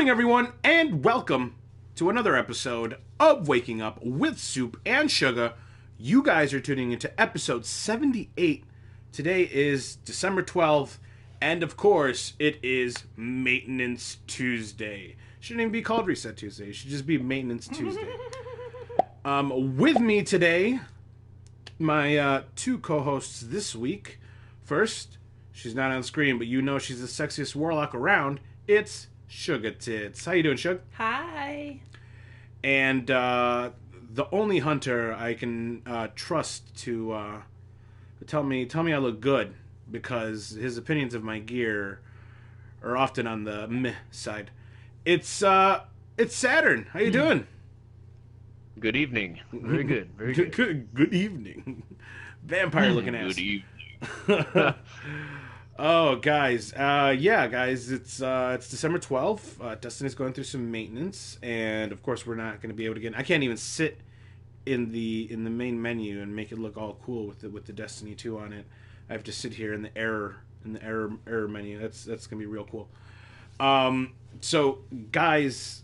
morning, everyone, and welcome to another episode of Waking Up with Soop and Sugah. You guys are tuning into episode 78. Today is December 12th, and of course, it is Maintenance Tuesday. Shouldn't even be called Reset Tuesday. It should just be Maintenance Tuesday. With me today, my two co-hosts this week. First, she's not on screen, but you know she's the sexiest warlock around. It's Sugah Tits. How you doing, Sugah? Hi. And the only hunter I can trust to tell me I look good, because his opinions of my gear are often on the meh side. It's Saturn. How you doing? Good evening. Very good. Very good. Good evening. Vampire looking ass. Good evening. Oh, guys. Guys, it's December 12th. Destiny's going through some maintenance, and of course we're not going to be able to get... I can't even sit in the main menu and make it look all cool with the Destiny 2 on it. I have to sit here in the error menu. That's going to be real cool. So, guys,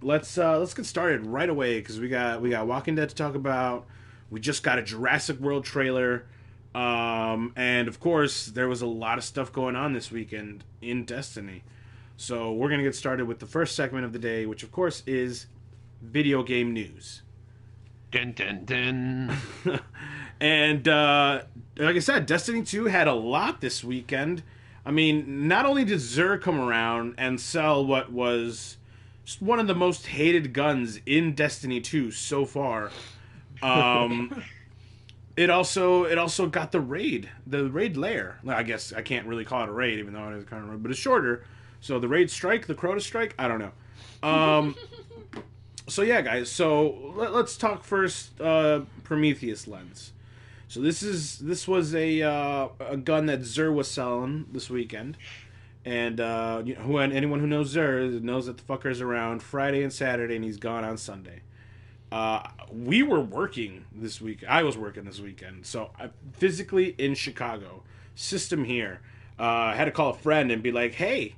let's get started right away, because we got Walking Dead to talk about. We just got a Jurassic World trailer. And of course, there was a lot of stuff going on this weekend in Destiny. So we're going to get started with the first segment of the day, which of course is video game news. Dun, dun, dun. And like I said, Destiny 2 had a lot this weekend. I mean, not only did Xur come around and sell what was just one of the most hated guns in Destiny 2 so far, It also got the raid lair. I guess I can't really call it a raid, even though it is kind of raid, but it's shorter. So the raid strike, the Crota strike, I don't know. So yeah, guys. So let's talk first. Prometheus lens. So this was a gun that Xur was selling this weekend, and anyone who knows Xur knows that the fucker's around Friday and Saturday, and he's gone on Sunday. We were working this week. I was working this weekend, so I physically in Chicago. System here. I had to call a friend and be like, "Hey,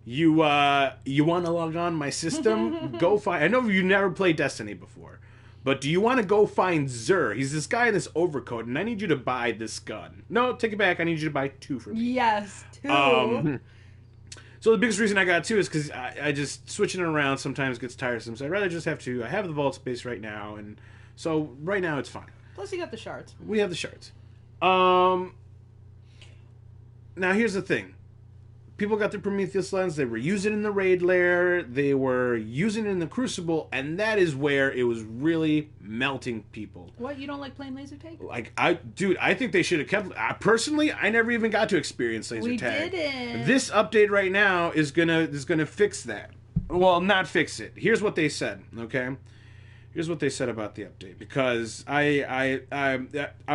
you want to log on my system? Go find. I know you never played Destiny before, but do you want to go find Xur? He's this guy in this overcoat, and I need you to buy this gun. No, take it back. I need you to buy 2 for me. Yes, 2. So the biggest reason I got 2 is because I just switching it around sometimes gets tiresome. So I'd rather just have 2. I have the vault space right now, and so right now it's fine. Plus you got the shards. We have the shards. Now here's the thing. People got their Prometheus lens. They were using it in the raid lair. They were using it in the Crucible, and that is where it was really melting people. What, you don't like playing laser tag? I think they should have kept... personally, I never even got to experience laser tag. We didn't. This update right now is gonna fix that. Well, not fix it. Here's what they said, okay? Here's what they said about the update, because I'm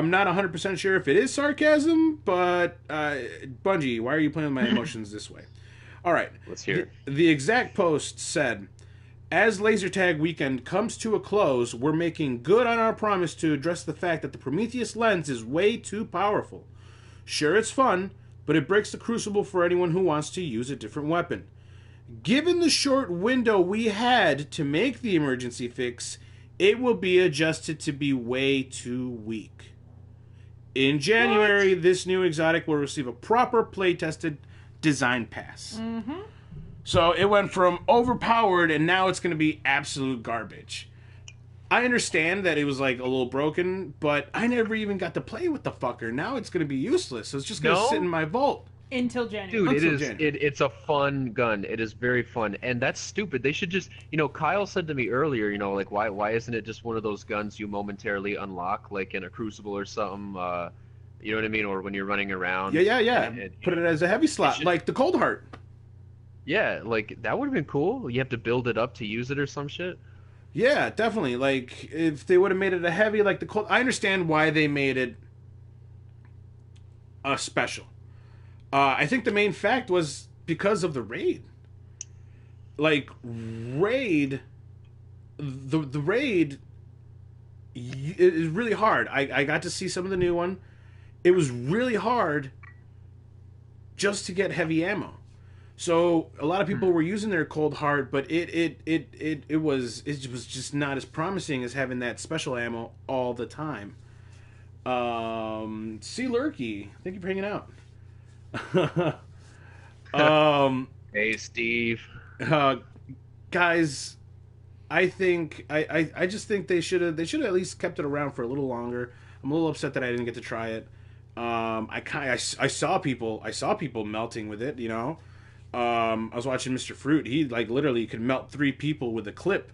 not 100% sure if it is sarcasm, but Bungie, why are you playing with my emotions this way? All right. Let's hear it. The exact post said, "As laser tag weekend comes to a close, we're making good on our promise to address the fact that the Prometheus lens is way too powerful. Sure, it's fun, but it breaks the Crucible for anyone who wants to use a different weapon. Given the short window we had to make the emergency fix, it will be adjusted to be way too weak. In January, this new exotic will receive a proper play-tested design pass." Mm-hmm. So it went from overpowered, and now it's going to be absolute garbage. I understand that it was like a little broken, but I never even got to play with the fucker. Now it's going to be useless, so it's just going to sit in my vault. Until January. Dude, it's a fun gun. It is very fun. And that's stupid. They should just, Kyle said to me earlier, like, why isn't it just one of those guns you momentarily unlock, like in a Crucible or something, you know what I mean? Or when you're running around. Yeah. Put it as a heavy slot, like the Cold Heart. Yeah, like, that would have been cool. You have to build it up to use it or some shit. Yeah, definitely. Like, if they would have made it a heavy, like the Cold... I understand why they made it a special. I think the main fact was because of the raid. Like, raid... The raid is really hard. I got to see some of the new one. It was really hard just to get heavy ammo. So a lot of people were using their cold heart, but it was just not as promising as having that special ammo all the time. C Lurky, thank you for hanging out. Hey, Steve. uh, guys, I just think they should have at least kept it around for a little longer. I'm a little upset that I didn't get to try it. I saw people melting with it. I was watching Mr. Fruit. He like literally could melt 3 people with a clip,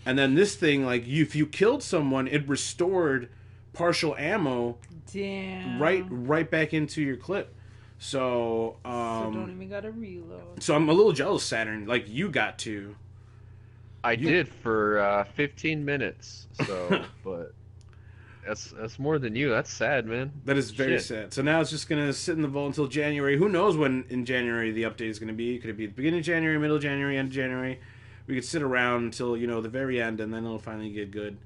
and then this thing like if you killed someone, it restored partial ammo. Damn. Right back into your clip. So so don't even gotta reload. So I'm a little jealous, Saturn. Like you got to. I did for 15 minutes. So, but that's more than you. That's sad, man. That is very Shit. sad. So now it's just gonna sit in the vault until January. Who knows when in January the update is gonna be? Could it be the beginning of January, middle of January, end of January? We could sit around until the very end, and then it'll finally get good.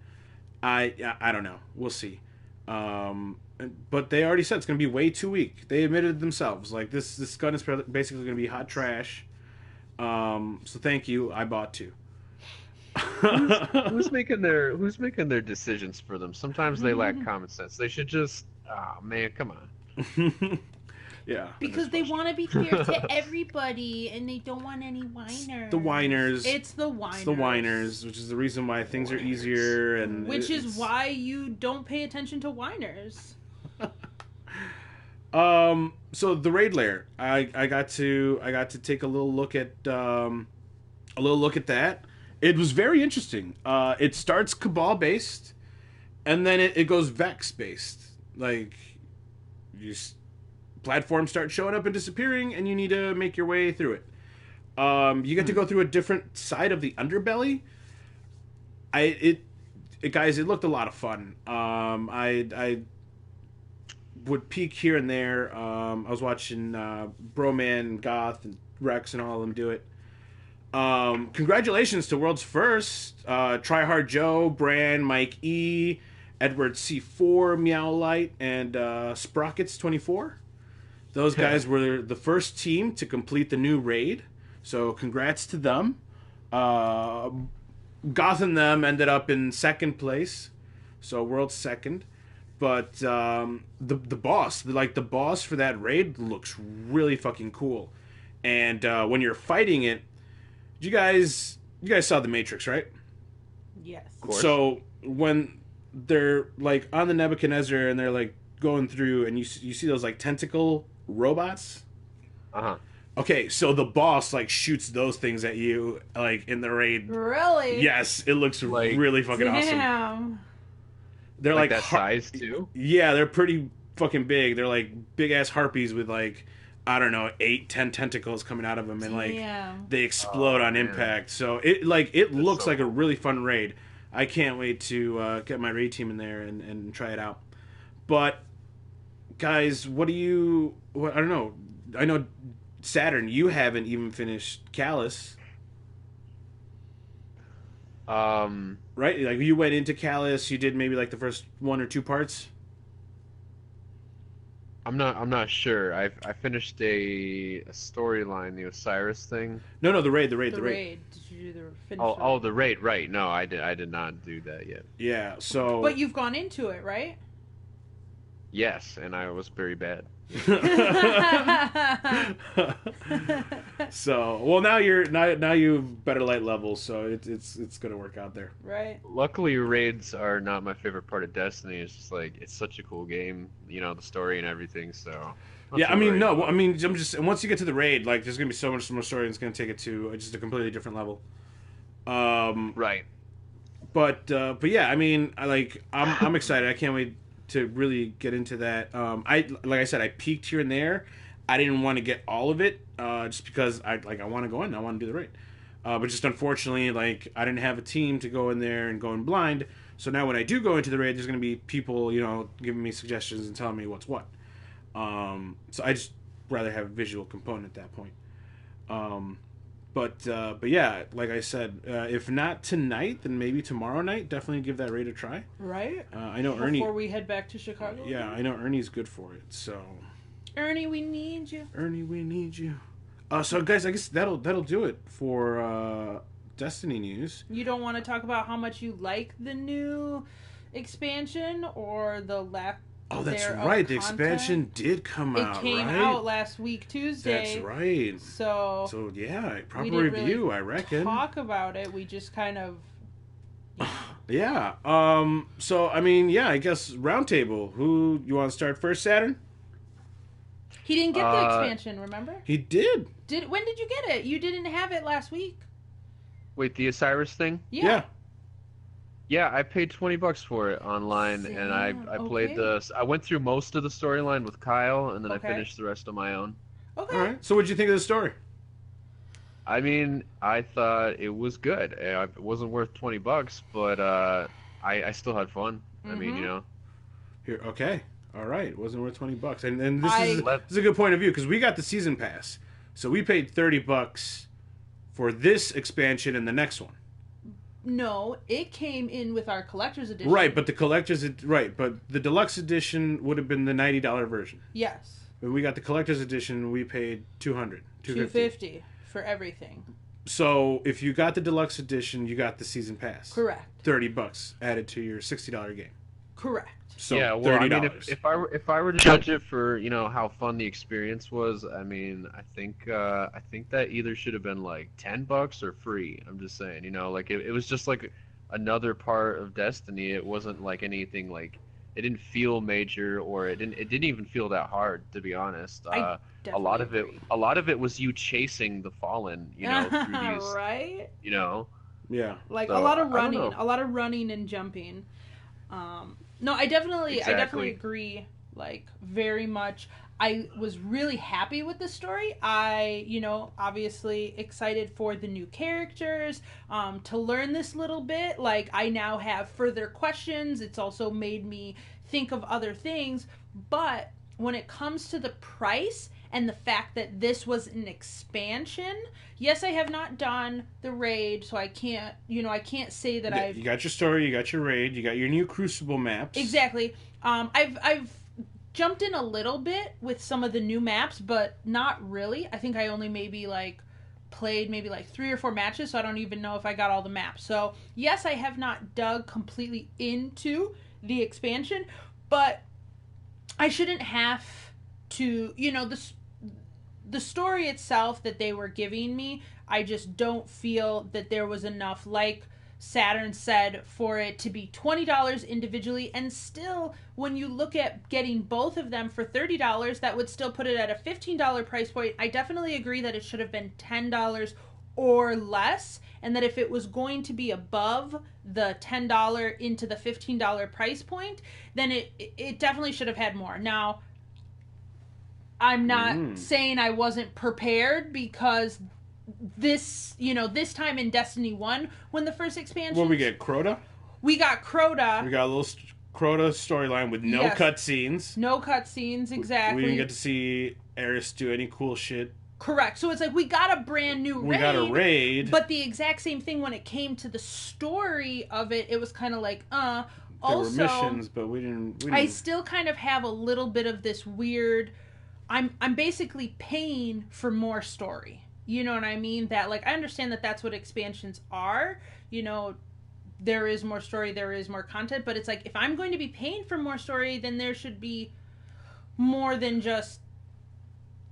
I don't know. We'll see. But they already said it's gonna be way too weak. They admitted themselves. Like this gun is basically gonna be hot trash. So thank you. I bought 2. Who's making their decisions for them? Sometimes they lack common sense. They should just, oh man, come on. Yeah. Because they want to be fair to everybody, and they don't want any whiners. The whiners. It's the whiners. It's the whiners, which is the reason why things are easier, and which is why you don't pay attention to whiners. So the raid lair, I got to take a little look at that. It was very interesting. It starts Cabal based, and then it goes Vex based. Like, platforms start showing up and disappearing, and you need to make your way through it. You get to go through a different side of the underbelly. Guys, it looked a lot of fun. I would peek here and there. I was watching Broman, Goth, and Rex, and all of them do it. Congratulations to World's First. Tryhard Joe, Bran, Mike E, Edward C4, Meowlight, and Sprockets24. Those guys were the first team to complete the new raid. So congrats to them. Goth and them ended up in second place. So World's second. But the boss, the boss for that raid looks really fucking cool. And when you're fighting it, you guys saw The Matrix, right? Yes. Of course. So when they're like on the Nebuchadnezzar and they're like going through, and you see those like tentacle robots. Okay, so the boss like shoots those things at you like in the raid. Really? Yes, it looks like really fucking awesome. They're like that size too. Yeah, they're pretty fucking big. They're like big ass harpies with like, I don't know, 8-10 tentacles coming out of them, and like they explode on impact. So it looks like a really fun raid. I can't wait to get my raid team in there and try it out. But guys, I don't know. I know Saturn, you haven't even finished Callus. Right? Like you went into Callus, you did maybe like the first 1 or 2 parts. I'm not sure. I finished a storyline, the Osiris thing. No, the raid. The raid. Did you do the finish? Oh, the raid. Right? No, I did not do that yet. Yeah. So. But you've gone into it, right? Yes, and I was very bad. So well, now you've better light levels, so it's gonna work out there. Right. Luckily, raids are not my favorite part of Destiny. It's just like it's such a cool game, the story and everything. So yeah, I mean, no, I mean, I'm just once you get to the raid, like there's gonna be so much more story, and it's gonna take it to just a completely different level. Right. But yeah, I mean, I'm excited. I can't wait to really get into that. Like I said, I peeked here and there. I didn't want to get all of it, just because I want to go in. I want to do the raid. But just unfortunately, like I didn't have a team to go in there and go in blind. So now when I do go into the raid, there's going to be people, giving me suggestions and telling me what's what. So I just rather have a visual component at that point. But yeah, like I said, if not tonight, then maybe tomorrow night. Definitely give that raid a try. Right. I know Ernie. Before we head back to Chicago. Yeah, I know Ernie's good for it. So. Ernie, we need you. Ernie, we need you. So guys, I guess that'll do it for Destiny news. You don't want to talk about how much you like the new expansion or the lack. Oh, that's there of right. The content? expansion did come out. It came right? out last week Tuesday. That's right. So yeah, proper we didn't review, really I reckon. talk about it. We just kind of. Yeah. So I mean, yeah, I guess roundtable. Who you want to start first, Saturn? He didn't get the expansion. Remember? He did. When did you get it? You didn't have it last week. Wait, the Osiris thing? Yeah. Yeah, I paid $20 for it online, and I played I went through most of the storyline with Kyle, and then I finished the rest on my own. Okay. All right. So what'd you think of the story? I mean, I thought it was good. It wasn't worth $20, but I still had fun. I mean, you know. Here, okay. All right. It wasn't worth $20, and this is a good point of view because we got the season pass, so we paid $30 for this expansion and the next one. No, it came in with our collector's edition. Right, but but the deluxe edition would have been the $90 version. Yes. When we got the collector's edition, we paid $250 for everything. So if you got the deluxe edition, you got the season pass. Correct. $30 added to your $60 game. Correct. So yeah, well, $30. I mean, if I were to judge it for how fun the experience was, I mean, I think that either should have been like $10 or free. I'm just saying, like it was just like another part of Destiny. It wasn't like anything like it didn't feel major or it didn't even feel that hard, to be honest. A lot of it was you chasing the Fallen, through these, right? Yeah. Like so, a lot of running and jumping. No, I definitely agree, like, very much. I was really happy with the story. I, obviously excited for the new characters, to learn this little bit. Like, I now have further questions. It's also made me think of other things. But when it comes to the price and the fact that this was an expansion, yes, I have not done the raid, so I can't, I can't say that I've... You got your story, you got your raid, you got your new Crucible maps. Exactly. I've jumped in a little bit with some of the new maps, but not really. I think I only played 3 or 4 matches, so I don't even know if I got all the maps. So, yes, I have not dug completely into the expansion, but I shouldn't have to, the story itself that they were giving me, I just don't feel that there was enough, like Saturn said, for it to be $20 individually. And still, when you look at getting both of them for $30, that would still put it at a $15 price point. I definitely agree that it should have been $10 or less, and that if it was going to be above the $10 into the $15 price point, then it definitely should have had more. Now, I'm not saying I wasn't prepared, because this time in Destiny 1, when the first expansion... What we get, Crota? We got Crota. We got a little Crota storyline with no cutscenes. No cutscenes, exactly. We didn't get to see Eris do any cool shit. Correct. So it's like we got a brand new raid. We got a raid. But the exact same thing when it came to the story of it, it was kind of like, There also, were missions, but we didn't... I still kind of have a little bit of this weird... I'm basically paying for more story. You know what I mean? That, like, I understand that that's what expansions are. There is more story, there is more content. But it's like, if I'm going to be paying for more story, then there should be more than just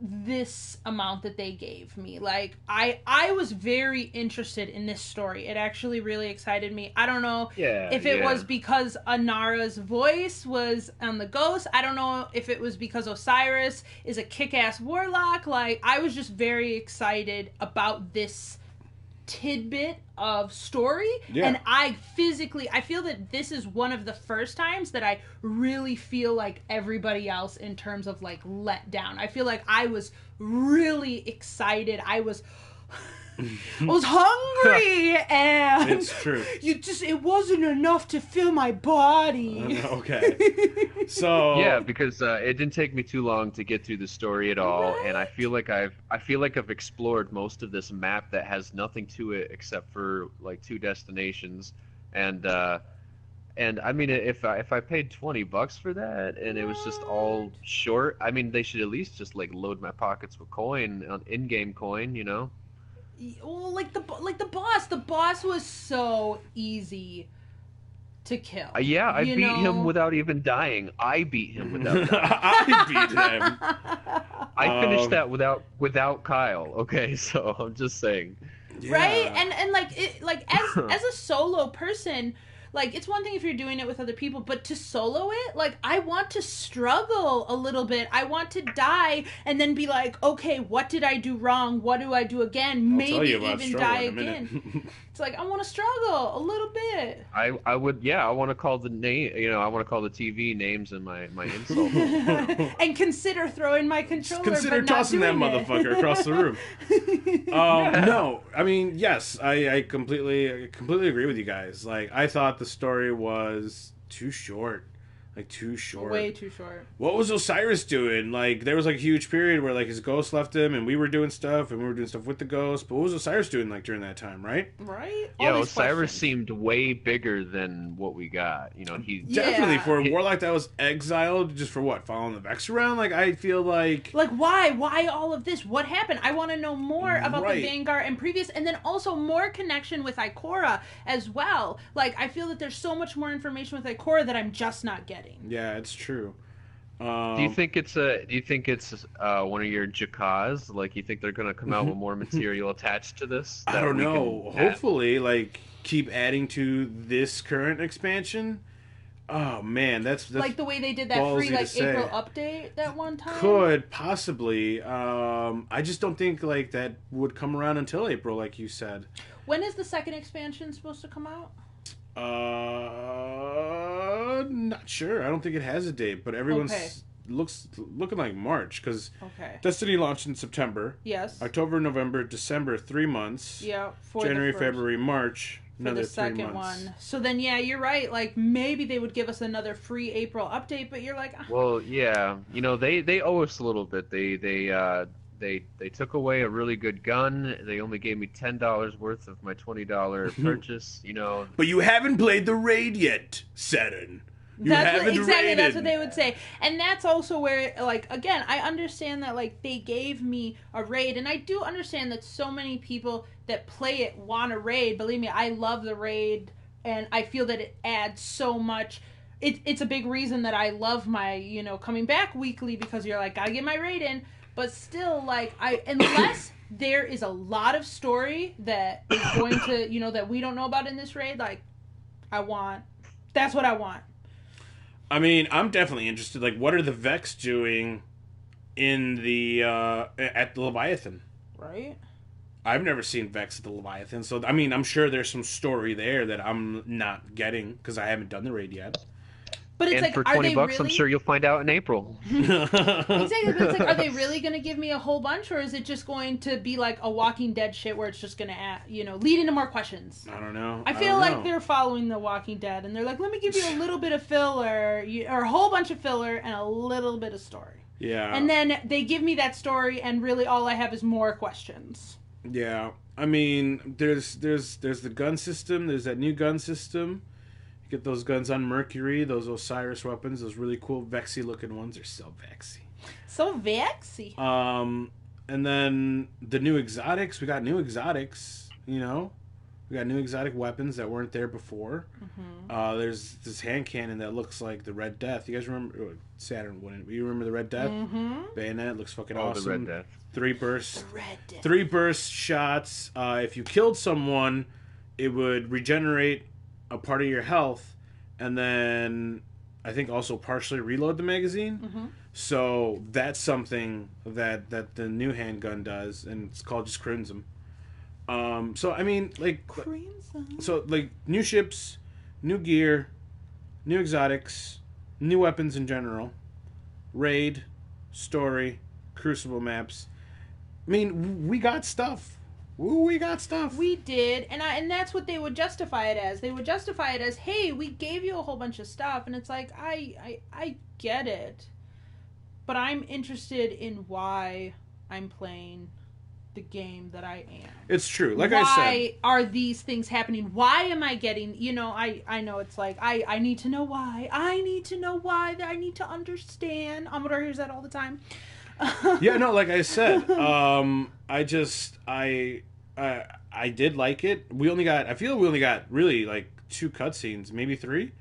this amount that they gave me. Like, I was very interested in this story. It actually really excited me. I don't know if it was because Anara's voice was on the ghost. I don't know if it was because Osiris is a kick-ass warlock. Like, I was just very excited about this tidbit of story, and I feel that this is one of the first times that I really feel like everybody else in terms of, like, let down. I feel like I was really excited. I was hungry, and it's true. It wasn't enough to fill my body. Okay. So yeah, because it didn't take me too long to get through the story at all, and I feel like I've explored most of this map that has nothing to it except for like 2 destinations, and And I mean, if I paid $20 for that and it was just all What? short, I mean, they should at least just like load my pockets with coin, in-game coin, you know? Well, like the boss was so easy to kill. Yeah, I You beat him know. without even dying. I beat him without dying. I beat him. I finished Um, that without Kyle. Okay, so I'm just saying. Right? yeah. And like it like as a solo person, like it's one thing if you're doing it with other people, but to solo it, like I want to struggle a little bit. I want to die and then be like, okay, what did I do wrong? What do I do again? I'll tell Maybe you about even struggle die in a minute. again. It's like I want to struggle a little bit. I would, yeah, I want to call the name, I want to call the TV names in my insult. And consider throwing my controller. Consider but not tossing that doing it. motherfucker across the room. No, I mean, yes, I completely agree with you guys. Like, I thought the story was too short. Like, too short. Way too short. What was Osiris doing? Like, there was like a huge period where like his ghost left him, and we were doing stuff, with the ghost. But what was Osiris doing like during that time, right? Right? Yeah, All these Osiris questions. seemed way bigger than what we got. He Yeah. Definitely for a He- warlock that was exiled just for what, following the Vex around. Like, I feel like Like, why all of this? What happened? I want to know more about Right. the Vanguard and previous, and then also more connection with Ikora as well. Like, I feel that there's so much more information with Ikora that I'm just not getting. yeah, it's true. Do you think it's one of your Jakas? Like, you think they're gonna come out with more material attached to this? I that don't we know. can add? Hopefully, like keep adding to this current expansion. Oh man, that's Like the way they did that free ballsy to like say. April update that one time. could possibly. I just don't think like that would come around until April, like you said. When is the second expansion supposed to come out? Not sure. I don't think it has a date, but everyone's Okay. looking like March because Okay. Destiny launched in September, Yes. October, November, December, 3 months. Yeah. For January, the first, February, March, for another the second 3 months. one. So then, yeah, you're right. Like maybe they would give us another free April update, but you're like, Well, yeah, they owe us a little bit. They took away a really good gun. They only gave me $10 worth of my $20 purchase. But you haven't played the raid yet, Saturn. You That's haven't exactly that's what raided. they would say, and that's also where, like, again, I understand that like they gave me a raid, and I do understand that so many people that play it want a raid. Believe me, I love the raid, and I feel that it adds so much. It's a big reason that I love my coming back weekly because you're like gotta get my raid in, but still like unless there is a lot of story that is going to that we don't know about in this raid, like that's what I want. I mean, I'm definitely interested. Like, what are the Vex doing in the at the Leviathan? Right. I've never seen Vex at the Leviathan, so I mean, I'm sure there's some story there that I'm not getting because I haven't done the raid yet. But it's And like, for are $20, they really? I'm sure you'll find out in April. Exactly, but it's like, are they really going to give me a whole bunch, or is it just going to be like a Walking Dead shit where it's just going to, lead into more questions? I don't know. I feel like they're following The Walking Dead, and they're like, let me give you a little bit of filler, or a whole bunch of filler, and a little bit of story. Yeah. And then they give me that story, and really all I have is more questions. Yeah. I mean, there's the gun system. There's that new gun system. You get those guns on Mercury, those Osiris weapons, those really cool Vexy looking ones. They're so Vexy. So vexy. And then the new exotics. We got new exotics. We got new exotic weapons that weren't there before. Mm-hmm. There's this hand cannon that looks like the Red Death. You guys remember? Saturn wouldn't. You remember the Red Death? Mm-hmm. Bayonet looks fucking Oh, awesome. the Red Death. Three bursts. The Red Death. 3 burst shots. If you killed someone, it would regenerate a part of your health, and then I think also partially reload the magazine. Mm-hmm. So that's something that the new handgun does, and it's called just Crimson. So I mean, like, Crimson. so like new ships, new gear, new exotics, new weapons in general, raid, story, Crucible maps. I mean, we got stuff. We got stuff. We did, and that's what they would justify it as. They would justify it as, "Hey, we gave you a whole bunch of stuff," and it's like, I get it, but I'm interested in why I'm playing the game that I am. It's true. Like Why I said, are these things happening? Why am I getting, I know it's like, I need to know why. I need to know why. I need to understand. Amador hears that all the time. yeah, no, like I said, I did like it. I feel we only got really like 2 cutscenes, maybe 3.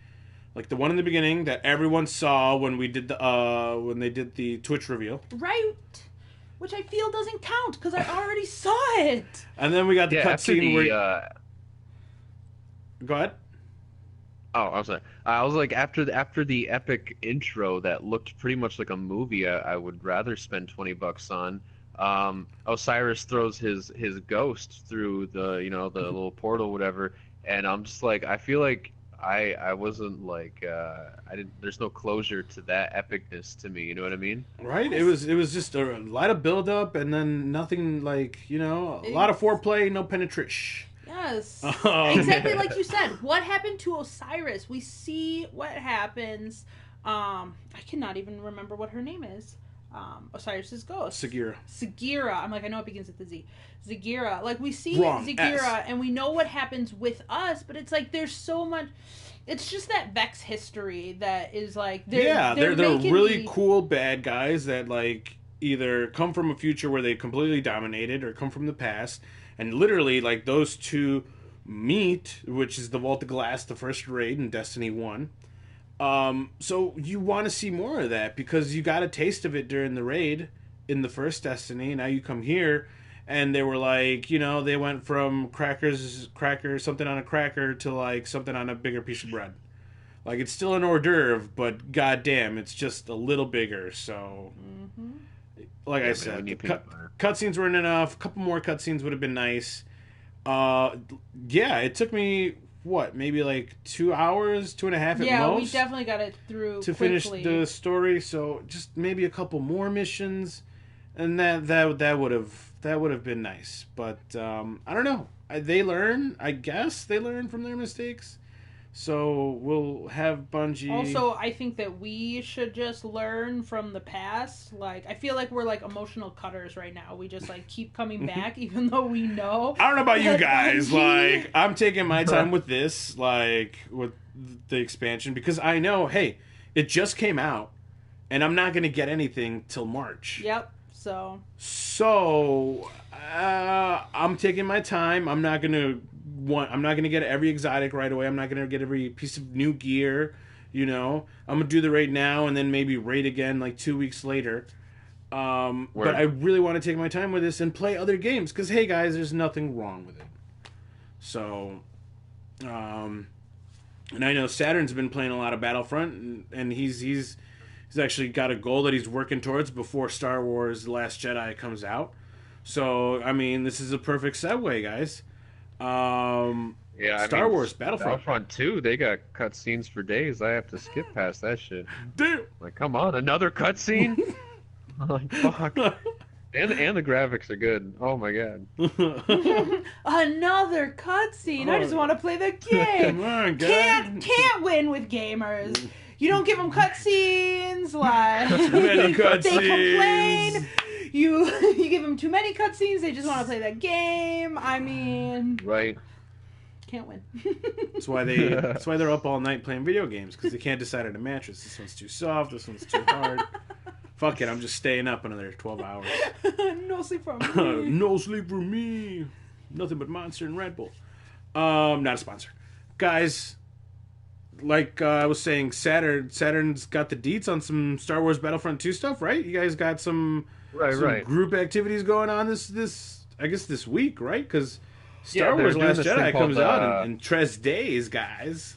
Like the one in the beginning that everyone saw when we did when they did the Twitch reveal. Right. Which I feel doesn't count because I already saw it. And then we got the cutscene where. Go ahead. Oh, I'm sorry. I was like, after the epic intro that looked pretty much like a movie, I would rather spend $20 on. Osiris throws his ghost through the the little portal, whatever, and I'm just like, I feel like I wasn't like I didn't. There's no closure to that epicness to me. You know what I mean? Right. It was just a lot of build up and then nothing like a lot of foreplay, no penetration. Yes. Exactly like you said. What happened to Osiris? We see what happens. I cannot even remember what her name is. Osiris's ghost. Sagira. I'm like, I know it begins with the Z. Zagira. Like, we see Zagira and we know what happens with us, but it's like there's so much. It's just that Vex history that is like they're really cool bad guys that like either come from a future where they completely dominated or come from the past, and literally like those two meet, which is the Vault of Glass, the first raid in Destiny 1. So you want to see more of that because you got a taste of it during the raid in the first Destiny. Now you come here and they were like, they went from cracker, something on a cracker to like something on a bigger piece of bread. Like it's still an hors d'oeuvre, but goddamn, it's just a little bigger. So, like I said, cutscenes weren't enough. A couple more cutscenes would have been nice. It took me maybe like 2 hours, 2.5 at most. Yeah, we definitely got it through to quickly. finish the story. So just maybe a couple more missions, and that would have been nice. But I don't know. They learn. I guess they learn from their mistakes. So we'll have Bungie. Also, I think that we should just learn from the past. Like, I feel like we're like emotional cutters right now. We just like keep coming back, even though we know. I don't know about you guys. Bungie... Like, I'm taking my time with this, like with the expansion, because I know, hey, it just came out, and I'm not gonna get anything till March. Yep. So, I'm taking my time. I'm not gonna get every exotic right away. I'm not gonna get every piece of new gear. I'm gonna do the raid now and then maybe raid again like 2 weeks later. But I really want to take my time with this and play other games because hey guys, there's nothing wrong with it. So, and I know Saturn's been playing a lot of Battlefront, and he's actually got a goal that he's working towards before Star Wars: The Last Jedi comes out. So, I mean, this is a perfect segue, guys. Star Wars Battlefront 2, they got cutscenes for days. I have to skip past that shit. Damn. Like, come on, another cutscene? Like, fuck. And the graphics are good. Oh my god. Another cutscene. I just want to play the game. Come on, guys. Can't win with gamers. You don't give them cutscenes. Like many cutscenes. They complain. You give them too many cutscenes. They just want to play that game. I mean, right. Can't win. That's why they're up all night playing video games because they can't decide on a mattress. This one's too soft. This one's too hard. Fuck it, I'm just staying up another 12 hours. No sleep for me. No sleep for me. Nothing but Monster and Red Bull. Not a sponsor. Guys, like I was saying, Saturn's got the deets on some Star Wars Battlefront 2 stuff, right? You guys got some group activities going on this week, right? Because Star Wars Last Jedi comes out in 3 days, guys.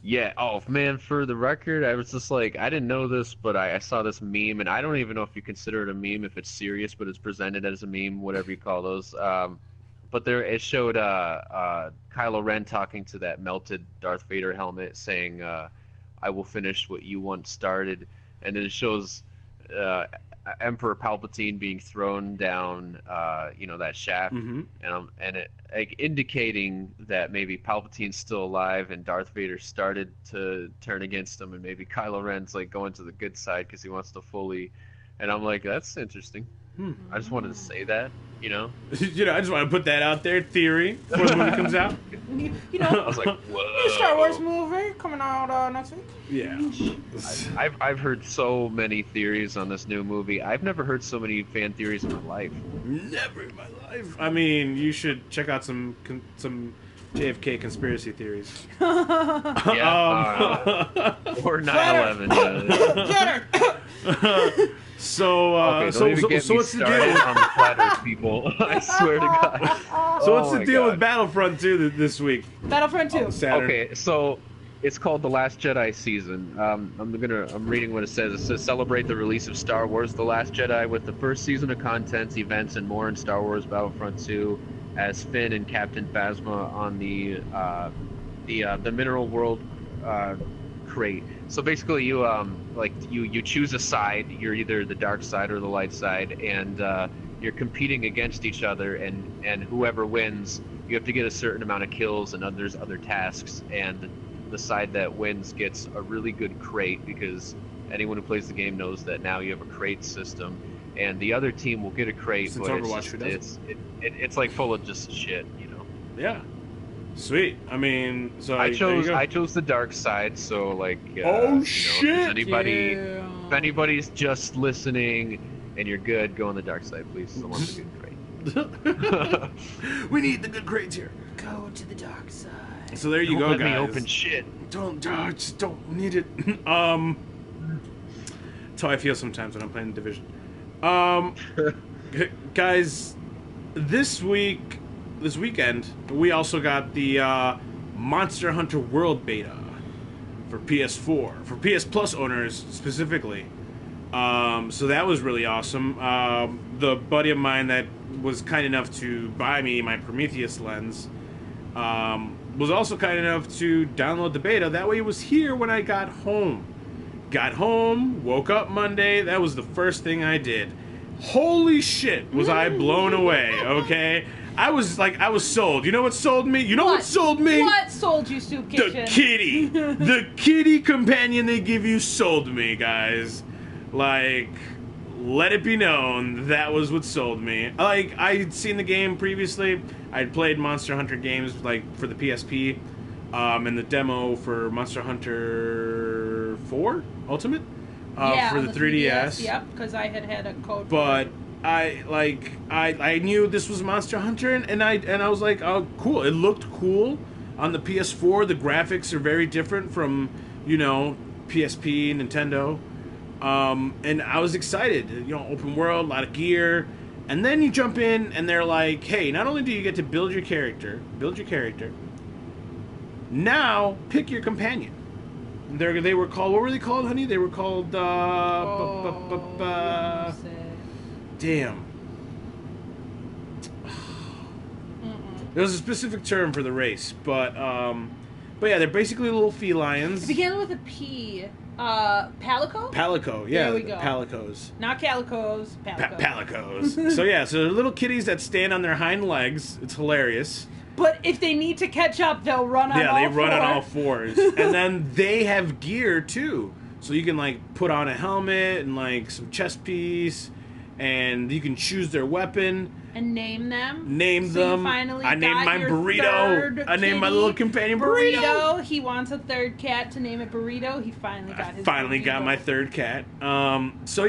Yeah, oh man, for the record, I was just like, I didn't know this, but I saw this meme, and I don't even know if you consider it a meme, if it's serious, but it's presented as a meme, whatever you call those. But it showed Kylo Ren talking to that melted Darth Vader helmet, saying, I will finish what you once started. And then it shows Emperor Palpatine being thrown down, that shaft, and it like indicating that maybe Palpatine's still alive and Darth Vader started to turn against him, and maybe Kylo Ren's like going to the good side because he wants to fully. And I'm like, that's interesting. I just wanted to say that, you know. You know, I just want to put that out there. Theory before the movie comes out. You know, I was like, whoa. Star Wars movie coming out next week. Yeah. I've heard so many theories on this new movie. I've never heard so many fan theories in my life. Never in my life. I mean, you should check out some JFK conspiracy theories. Yeah. Or 9/11. Jenner. So, Okay, so what's what's the deal? On the flat Earth people? I swear to God. So what's Oh the my deal God. with Battlefront 2 this week? Battlefront 2. Saturn. Okay, so it's called The Last Jedi season. I'm reading what it says. It says celebrate the release of Star Wars: The Last Jedi with the first season of content, events, and more in Star Wars Battlefront 2, as Finn and Captain Phasma on the Mineral World crate. So basically, you choose a side. You're either the dark side or the light side, and you're competing against each other. And whoever wins, you have to get a certain amount of kills, and there's other tasks. And the side that wins gets a really good crate, because anyone who plays the game knows that now you have a crate system. And the other team will get a crate, Since but Overwatch it's like full of just shit, you know. Yeah. Sweet. I mean, so I chose there you go. I chose the dark side, so like Shit! If anybody's just listening and you're good, go on the dark side, please. Someone with a good crate. We need the good crates here. Go to the dark side. So there you Don't go, let guys. me open shit. Just don't need it. That's how I feel sometimes when I'm playing Division. Guys, this weekend, we also got the Monster Hunter World Beta for PS4, for PS Plus owners specifically. So that was really awesome. The buddy of mine that was kind enough to buy me my Prometheus lens was also kind enough to download the beta. That way it was here when I got home. Got home, woke up Monday, that was the first thing I did. Holy shit, was I blown away, okay? I was sold. You know what sold me? You know what sold me? What sold you, Soopkichen? The kitty. The kitty companion they give you sold me, guys. Like, let it be known, that was what sold me. Like, I'd seen the game previously. I'd played Monster Hunter games, like, for the PSP, and the demo for Monster Hunter 4 Ultimate for the 3DS. Yep, because I had a code. But I knew this was Monster Hunter, and I was like, oh, cool. It looked cool on the PS4. The graphics are very different from, PSP, Nintendo. And I was excited. Open world, a lot of gear. And then you jump in, and they're like, hey, not only do you get to build your character, now pick your companion. They were called, what were they called, honey? They were called, damn. There was a specific term for the race, but yeah, they're basically little felines. It began with a P. Palico? Palico, yeah. There we go. Palicos. Not calicos, Palico. Palicos. So yeah, so they're little kitties that stand on their hind legs. It's hilarious. But if they need to catch up, they'll run on all fours. Yeah, they run on all fours. And then they have gear, too. So you can, put on a helmet and, some chest piece. And you can choose their weapon. And name them. I named mine Burrito. I named my little companion Burrito. He wants a third cat to name it Burrito. He finally got his Burrito. Got my third cat. So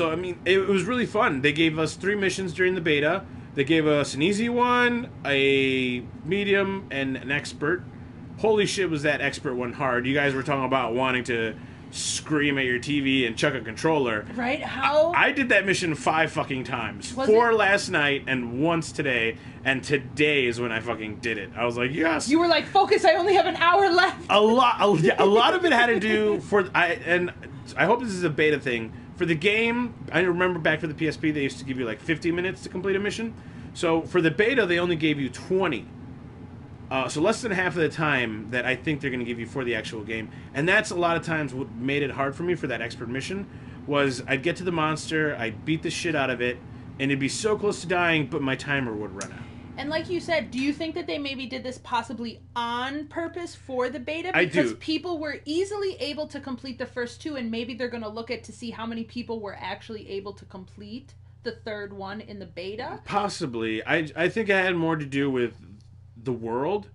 I mean, it was really fun. They gave us 3 missions during the beta. They gave us an easy one, a medium, and an expert. Holy shit, was that expert one hard. You guys were talking about wanting to scream at your TV and chuck a controller. Right? How? I did that mission 5 fucking times. Was 4 it? last night and once today, and today is when I fucking did it. I was like, yes. You were like, focus, I only have an hour left. A lot of it had to do and I hope this is a beta thing. For the game, I remember back for the PSP, they used to give you 50 minutes to complete a mission. So for the beta, they only gave you 20. So less than half of the time that I think they're going to give you for the actual game. And that's a lot of times what made it hard for me for that expert mission, was I'd get to the monster, I'd beat the shit out of it, and it'd be so close to dying, but my timer would run out. And like you said, do you think that they maybe did this possibly on purpose for the beta? I do. Because people were easily able to complete the first 2, and maybe they're going to look at to see how many people were actually able to complete the third one in the beta. Possibly. I think it had more to do with the world.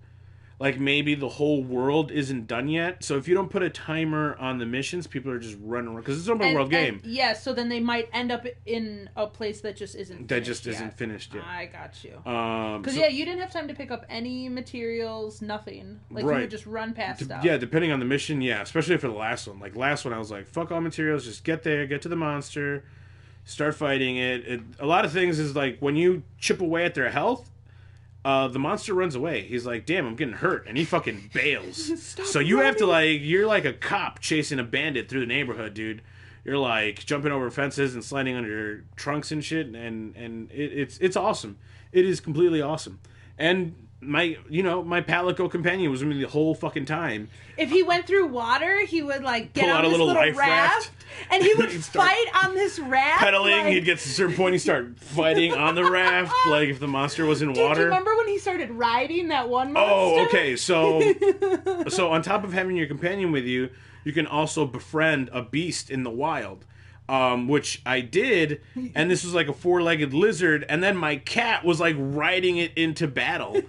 Like, maybe the whole world isn't done yet. So if you don't put a timer on the missions, people are just running around. Because it's an open world game. Yeah, so then they might end up in a place that just isn't That just isn't finished yet. I got you. Because, you didn't have time to pick up any materials, nothing. Like, you would just run past stuff. Yeah, depending on the mission, yeah. Especially for the last one. Like, last one, I was like, fuck all materials. Just get there, get to the monster, start fighting it. A lot of things is, like, when you chip away at their health, the monster runs away. He's like, damn, I'm getting hurt. And he fucking bails. So you have to, like, you're like a cop chasing a bandit through the neighborhood, dude. You're, like, jumping over fences and sliding under trunks and shit. And it's awesome. It is completely awesome. And my Palico companion was with me the whole fucking time. If he went through water, he would, like, get pull on out a this little little life raft. And he would fight on this raft. Pedaling, like... he'd get to a certain point, he'd start fighting on the raft, like if the monster was in Dude, water. do you remember when he started riding that one monster? Oh, okay. So on top of having your companion with you, you can also befriend a beast in the wild. Which I did, and this was like a 4-legged lizard, and then my cat was like riding it into battle.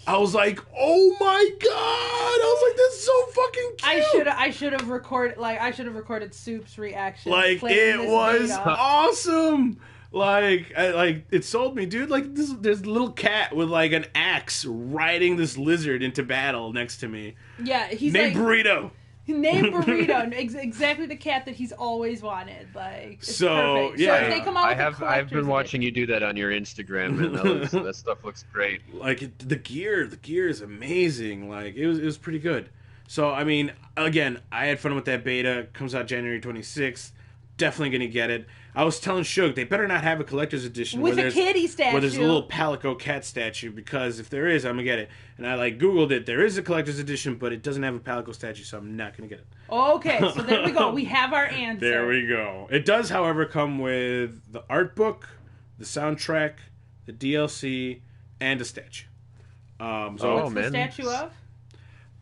I was like, oh my god! I was like, that's so fucking cute. I should have recorded Soup's reaction. Like, it was awesome. Like it sold me, dude. Like, there's a little cat with like an axe riding this lizard into battle next to me. Yeah, he's named like, Burrito. Named Burrito, exactly the cat that he's always wanted. Like, it's perfect. Yeah, so if they come out with I've been watching you do that on your Instagram, and that stuff looks great. Like, the gear is amazing. Like, it was pretty good. So I mean, again, I had fun with that beta. Comes out January 26th. Definitely gonna get it. I was telling Sugah they better not have a collector's edition with a kitty statue. Where there's a little Palico cat statue, because if there is, I'm gonna get it. And I like Googled it. There is a collector's edition, but it doesn't have a Palico statue, so I'm not gonna get it. Okay, so there we go. We have our answer. There we go. It does, however, come with the art book, the soundtrack, the DLC, and a statue. What's the statue of?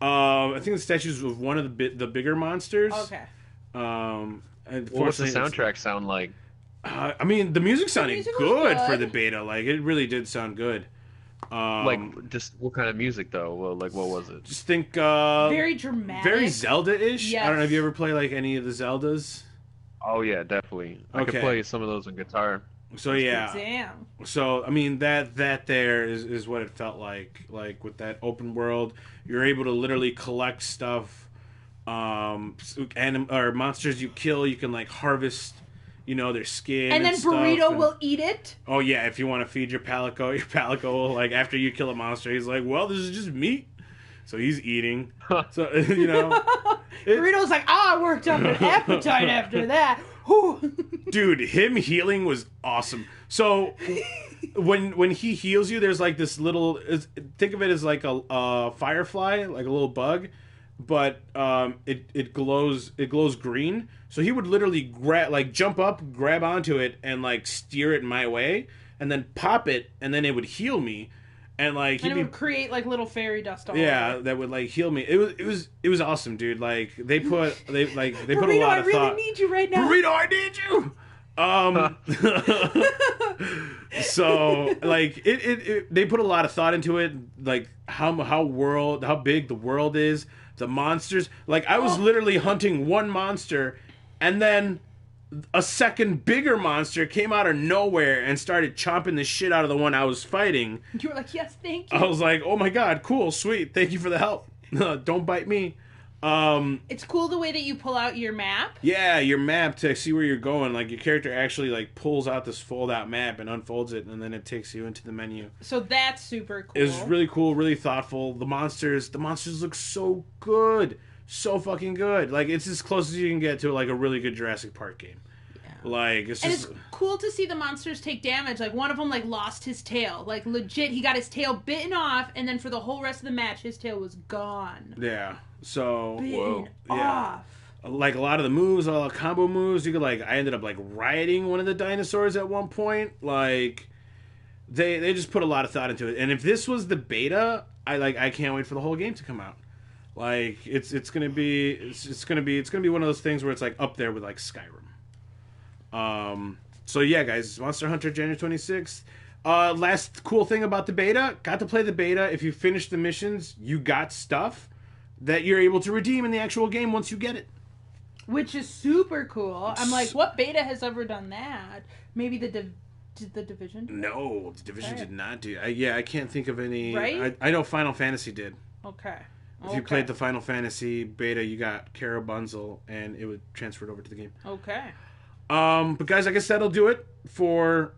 I think the statue's of one of the bigger monsters. Okay. What's the soundtrack sound like? I mean, the music sounded good for the beta. Like, it really did sound good. Like, just what kind of music though? Well, like, what was it? Just think very dramatic, very Zelda-ish. Yes. I don't know if you ever play like any of the Zeldas. Oh yeah, definitely. I could play some of those on guitar. So yeah. Damn. So I mean, that there is what it felt like. Like, with that open world, you're able to literally collect stuff. Or monsters you kill, you can like harvest, their skin. And then Burrito will eat it. Oh yeah, if you want to feed your Palico will, like, after you kill a monster, he's like, well, this is just meat. So he's eating. So Burrito's like, I worked up an appetite after that. Dude, him healing was awesome. So when he heals you, there's like this little, think of it as like a firefly, like a little bug. But it glows green. So he would literally jump up, grab onto it, and like steer it my way, and then pop it, and then it would heal me, and like it would create like little fairy dust all over. That would like heal me. It was awesome, dude. Like they put Burrito, put a lot of thought. I really need you right now. Burrito, I need you. So like they put a lot of thought into it, like how big the world is. The monsters, like, I was literally hunting one monster, and then a second bigger monster came out of nowhere and started chomping the shit out of the one I was fighting. You were like, yes, thank you. I was like, oh my god, cool, sweet, thank you for the help. Don't bite me. It's cool the way that you pull out your map. Yeah, your map to see where you're going. Like, your character actually like pulls out this fold out map and unfolds it, and then it takes you into the menu. So that's super cool. It was really cool, really thoughtful. The monsters look so good. So fucking good. Like, it's as close as you can get to like a really good Jurassic Park game. Yeah. Like, it's cool to see the monsters take damage. Like, one of them like lost his tail. Like, legit, he got his tail bitten off, and then for the whole rest of the match, his tail was gone. Yeah. So, bitten off. Like, a lot of the moves, all the combo moves, you could like, I ended up like riding one of the dinosaurs at one point. Like, they just put a lot of thought into it. And if this was the beta, I can't wait for the whole game to come out. Like, it's gonna be one of those things where it's like up there with like Skyrim. So yeah, guys, Monster Hunter January 26th. Last cool thing about the beta, got to play the beta. If you finish the missions, you got stuff that you're able to redeem in the actual game once you get it. Which is super cool. I'm like, what beta has ever done that? Maybe did the Division? No, the Division did not do. I can't think of any. Right? I know Final Fantasy did. Okay. If you played the Final Fantasy beta, you got Kara Bunzel, and it was transferred over to the game. Okay. But guys, I guess that'll do it for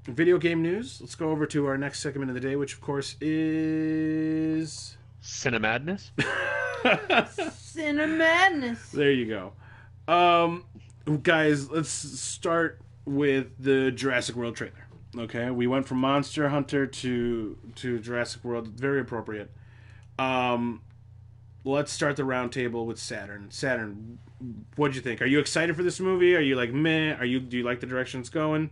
video game news. Let's go over to our next segment of the day, which of course is Cinemadness. Cinemadness. There you go. Guys, let's start with the Jurassic World trailer. Okay, we went from Monster Hunter to Jurassic World. Very appropriate. Let's start the round table with Saturn. Saturn, what'd you think? Are you excited for this movie? Are you like meh? Do you like the direction it's going?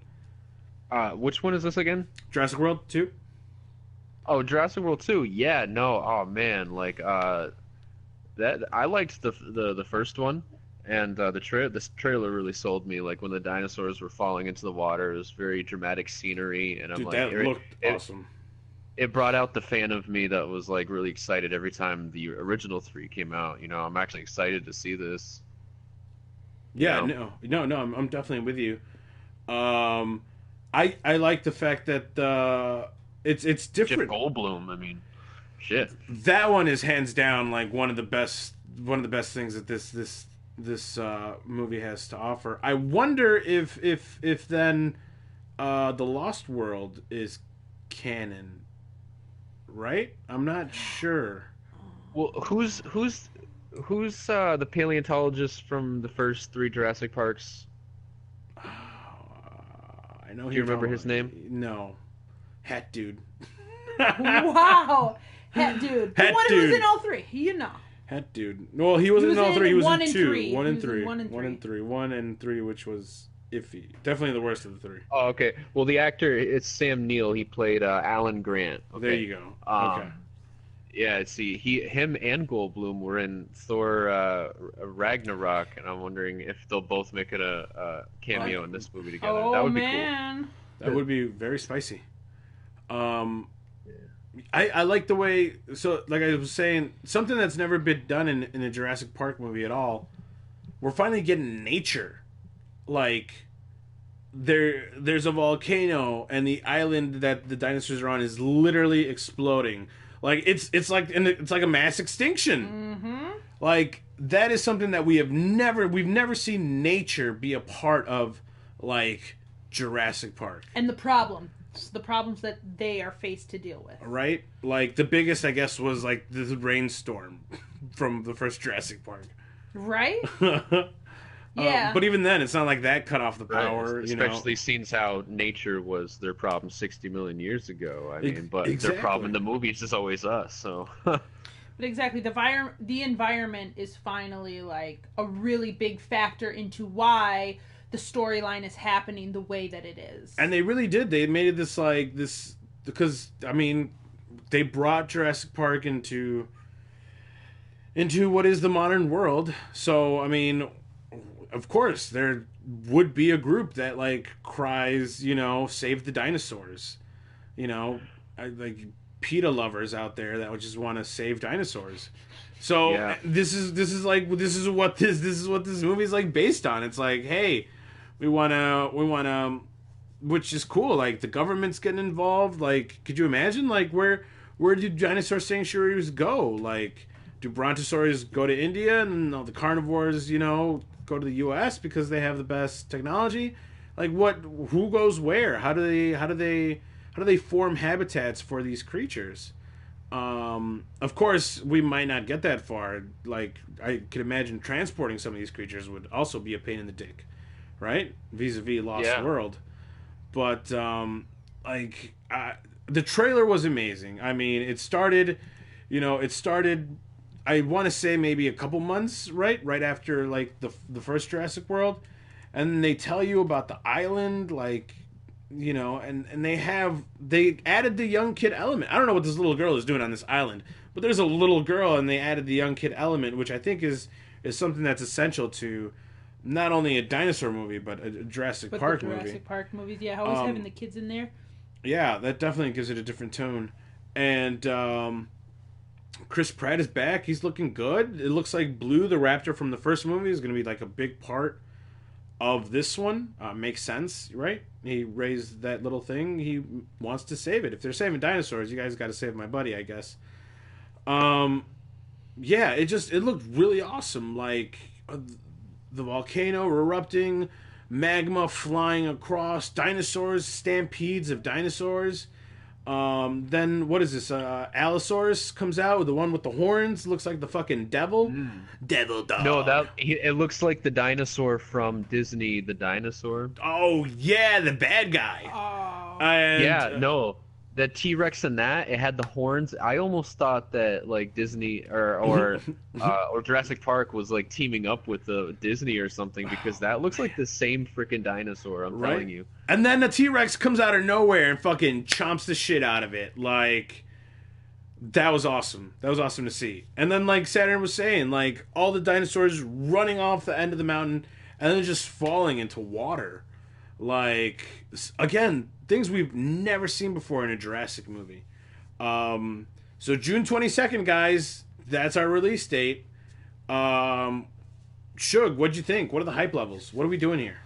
Which one is this again? Jurassic World 2? Oh, Jurassic World 2. Yeah, no. Oh man, like that I liked the first one, and this trailer really sold me. Like when the dinosaurs were falling into the water, it was very dramatic scenery, and I'm Dude, like, that looked awesome. It brought out the fan of me that was like really excited every time the original 3 came out. You know, I'm actually excited to see this. Yeah, no, I'm definitely with you. I like the fact that it's different. Jeff Goldblum, I mean, shit. That one is hands down like one of the best things that this movie has to offer. I wonder if then the Lost World is canon, right? I'm not sure. Well, who's the paleontologist from the first 3 Jurassic Parks? I know. Do you remember his name? No, Hat Dude. Wow, Hat Dude. The one who was in all 3. You know. Hat Dude. Well, he wasn't in all 3. He was in 2. 1 and 3. 1 and 3. 1 and 3, which was iffy. Definitely the worst of the 3. Oh, okay. Well, the actor, it's Sam Neill. He played Alan Grant. Okay. There you go. Okay. Yeah, see, him and Goldblum were in Thor Ragnarok, and I'm wondering if they'll both make it a cameo in this movie together. Oh, that would man. be cool. That would be very spicy. I like the way, so like I was saying, something that's never been done in a Jurassic Park movie at all. We're finally getting nature. Like there's a volcano, and the island that the dinosaurs are on is literally exploding. Like it's like a mass extinction. Mm-hmm. Like that is something that we've never seen nature be a part of, like Jurassic Park. And the problems that they are faced to deal with. Right? Like the biggest, I guess, was like the rainstorm from the first Jurassic Park. Right? Yeah. But even then, it's not like that cut off the power. Right. Especially since how nature was their problem 60 million years ago. I mean, but exactly. their problem in the movies is always us. So. But exactly, the environment is finally like a really big factor into why the storyline is happening the way that it is. And they really did. They made it this because I mean, they brought Jurassic Park into what is the modern world. So I mean, of course, there would be a group that like cries, save the dinosaurs, like PETA lovers out there that would just want to save dinosaurs. So yeah. This is what this movie is like based on. It's like, hey, we wanna, which is cool. Like the government's getting involved. Like, could you imagine like where do dinosaur sanctuaries go? Like, do brontosaurs go to India and all the carnivores, go to the U.S. because they have the best technology? Like, who goes where? How do they form habitats for these creatures? Of course, we might not get that far. Like, I could imagine transporting some of these creatures would also be a pain in the dick, right? Vis-a-vis Lost World. But, the trailer was amazing. I mean, it started, I want to say maybe a couple months, right after, like, the first Jurassic World. And they tell you about the island, like, and they added the young kid element. I don't know what this little girl is doing on this island, but there's a little girl, and they added the young kid element, which I think is something that's essential to not only a dinosaur movie, but a Jurassic But Park the Jurassic movie. Park movies, yeah, always having the kids in there. Yeah, that definitely gives it a different tone. And Chris Pratt is back. He's looking good. It looks like Blue, the raptor from the first movie, is going to be like a big part of this one. Makes sense, right? He raised that little thing. He wants to save it. If they're saving dinosaurs, you guys got to save my buddy, I guess. Yeah, it looked really awesome. Like the volcano erupting, magma flying across, dinosaurs, stampedes of dinosaurs. Then what is this? Allosaurus comes out with the one with the horns. Looks like the fucking devil. Devil dog. No, it looks like the dinosaur from Disney, the dinosaur. Oh yeah, the bad guy. Oh. And, Yeah, no, the T-Rex in that, it had the horns. I almost thought that like Disney or Jurassic Park was like teaming up with Disney or something, because that looks like the same freaking dinosaur. I'm Right? telling you. And then the T-Rex comes out of nowhere and fucking chomps the shit out of it. Like, that was awesome. That was awesome to see. And then, like Saturn was saying, like, all the dinosaurs running off the end of the mountain and then just falling into water. Like, again, things we've never seen before in a Jurassic movie. So June 22nd, guys, that's our release date. Shug, what'd you think? What are the hype levels? What are we doing here?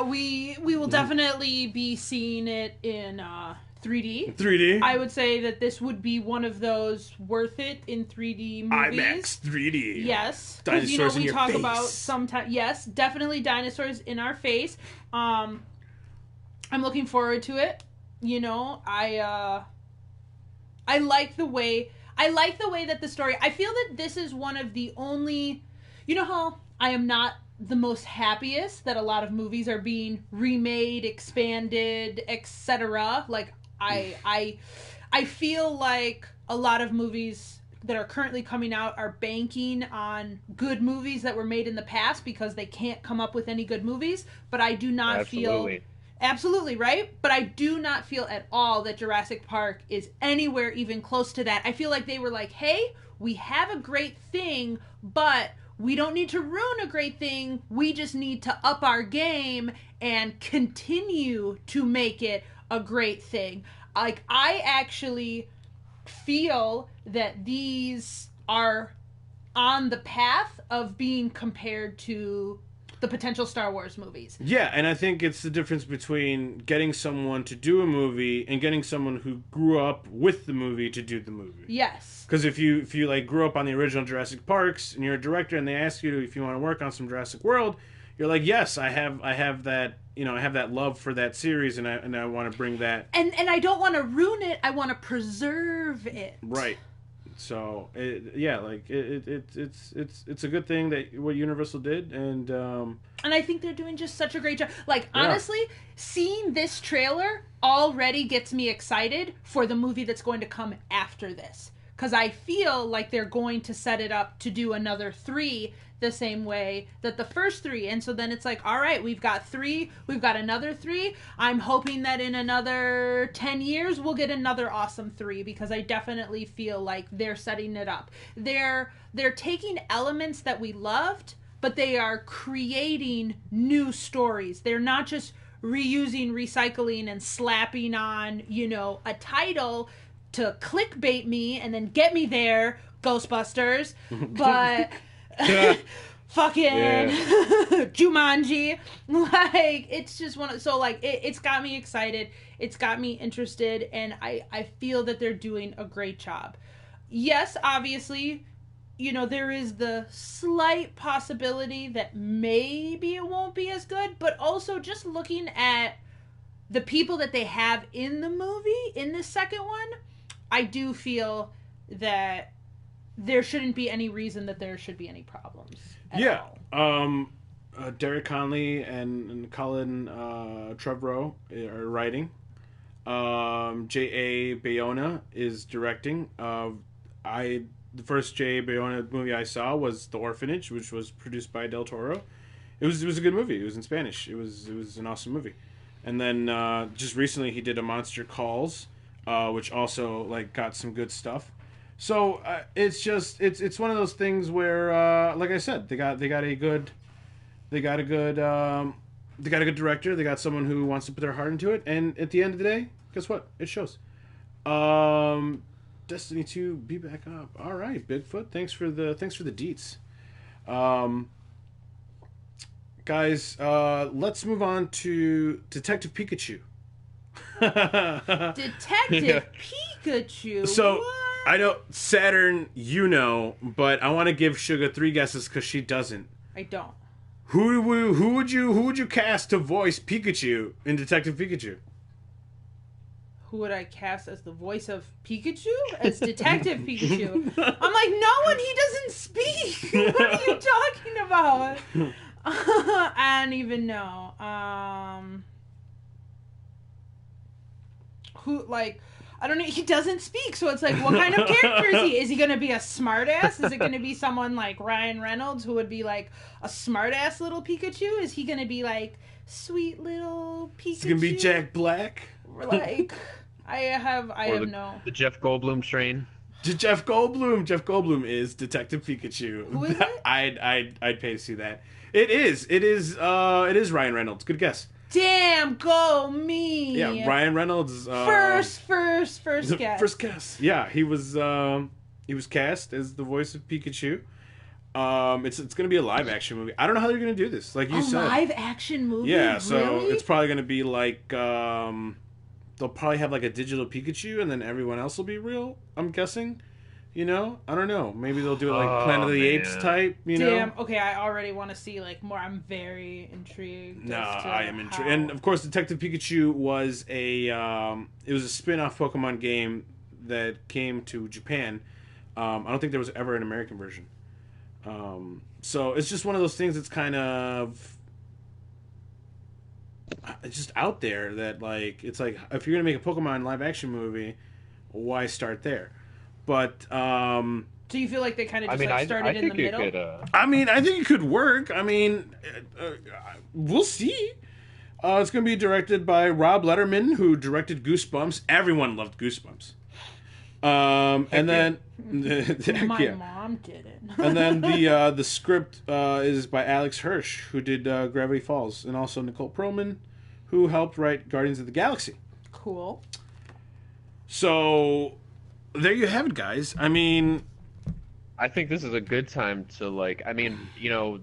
We will definitely be seeing it in 3D. 3D? I would say that this would be one of those worth it in 3D movies. IMAX 3D. Yes. Dinosaurs in we your talk face. about sometimes. Yes, definitely dinosaurs in our face. I'm looking forward to it. You know, I like the way that the story. I feel that this is one of the only. You know how I am not the most happiest that a lot of movies are being remade, expanded, etc. Like I feel like a lot of movies that are currently coming out are banking on good movies that were made in the past because they can't come up with any good movies. But I do not feel absolutely right. But I do not feel at all that Jurassic Park is anywhere even close to that. I feel like they were like, hey, we have a great thing, but we don't need to ruin a great thing. We just need to up our game and continue to make it a great thing. Like, I actually feel that these are on the path of being compared to the potential Star Wars movies. Yeah, and I think it's the difference between getting someone to do a movie and getting someone who grew up with the movie to do the movie. Yes. Because if you like grew up on the original Jurassic Parks and you're a director and they ask you if you want to work on some Jurassic World, you're like, yes, I have that, you know, I have that love for that series and I want to bring that. And I don't want to ruin it. I want to preserve it. Right. So it's a good thing that what Universal did, and I think they're doing just such a great job. Like, honestly, seeing this trailer already gets me excited for the movie that's going to come after this, because I feel like they're going to set it up to do another 3 the same way that the first 3. And so then it's like, all right, we've got 3, we've got another 3. I'm hoping that in another 10 years we'll get another awesome 3, because I definitely feel like they're setting it up. They're taking elements that we loved, but they are creating new stories. They're not just reusing, recycling, and slapping on, you know, a title to clickbait me and then get me there, Ghostbusters, but fucking Jumanji. Like, it's just it's got me excited, it's got me interested, and I feel that they're doing a great job. Yes, obviously, you know, there is the slight possibility that maybe it won't be as good, but also just looking at the people that they have in the movie, in the second one, I do feel that there shouldn't be any reason that there should be any problems at all. Derek Conley and Colin Trevorrow are writing. J.A. Bayona is directing. The first J.A. Bayona movie I saw was The Orphanage, which was produced by Del Toro. It was a good movie. It was in Spanish. It was an awesome movie. And then just recently he did A Monster Calls, which also like got some good stuff. So it's one of those things where, like I said, they got a good They got a good director. They got someone who wants to put their heart into it. And at the end of the day, guess what? It shows. Destiny 2 be back up. All right, Bigfoot. Thanks for the deets. Guys, let's move on to Detective Pikachu. Detective Pikachu. So what? I know Saturn, but I want to give Sugah 3 guesses because she doesn't. I don't. Who would you cast to voice Pikachu in Detective Pikachu? Who would I cast as the voice of Pikachu? As Detective Pikachu. I'm like, no one, he doesn't speak. What are you talking about? I don't even know. I don't know. He doesn't speak, so it's like, what kind of character is he? Is he going to be a smartass? Is it going to be someone like Ryan Reynolds, who would be like a smartass little Pikachu? Is he going to be like sweet little Pikachu? It's going to be Jack Black. Like, I have no. The Jeff Goldblum train. Jeff Goldblum is Detective Pikachu. Who is it? I'd pay to see that. It is Ryan Reynolds. Good guess. Damn, go me. Yeah, Ryan Reynolds. First guess. First guess. Yeah, he was cast as the voice of Pikachu. It's gonna be a live action movie. I don't know how they're gonna do this. Like you said, live action movie. Yeah, so really? it's probably gonna be like they'll probably have like a digital Pikachu, and then everyone else will be real. I'm guessing. I don't know. Maybe they'll do it like Planet of the Apes type. Damn. Okay, I already want to see like more. I'm very intrigued. No, I am intrigued. And of course, Detective Pikachu was a spin-off Pokemon game that came to Japan. I don't think there was ever an American version. So it's just one of those things that's kind of it's just out there that like it's like if you're gonna make a Pokemon live action movie, why start there? But do you feel like they kind of just started in the middle? I think it could work. We'll see. It's going to be directed by Rob Letterman, who directed Goosebumps. Everyone loved Goosebumps. And then my mom did it. And then the script is by Alex Hirsch, who did Gravity Falls, and also Nicole Perlman, who helped write Guardians of the Galaxy. Cool. So there you have it, guys. I think this is a good time to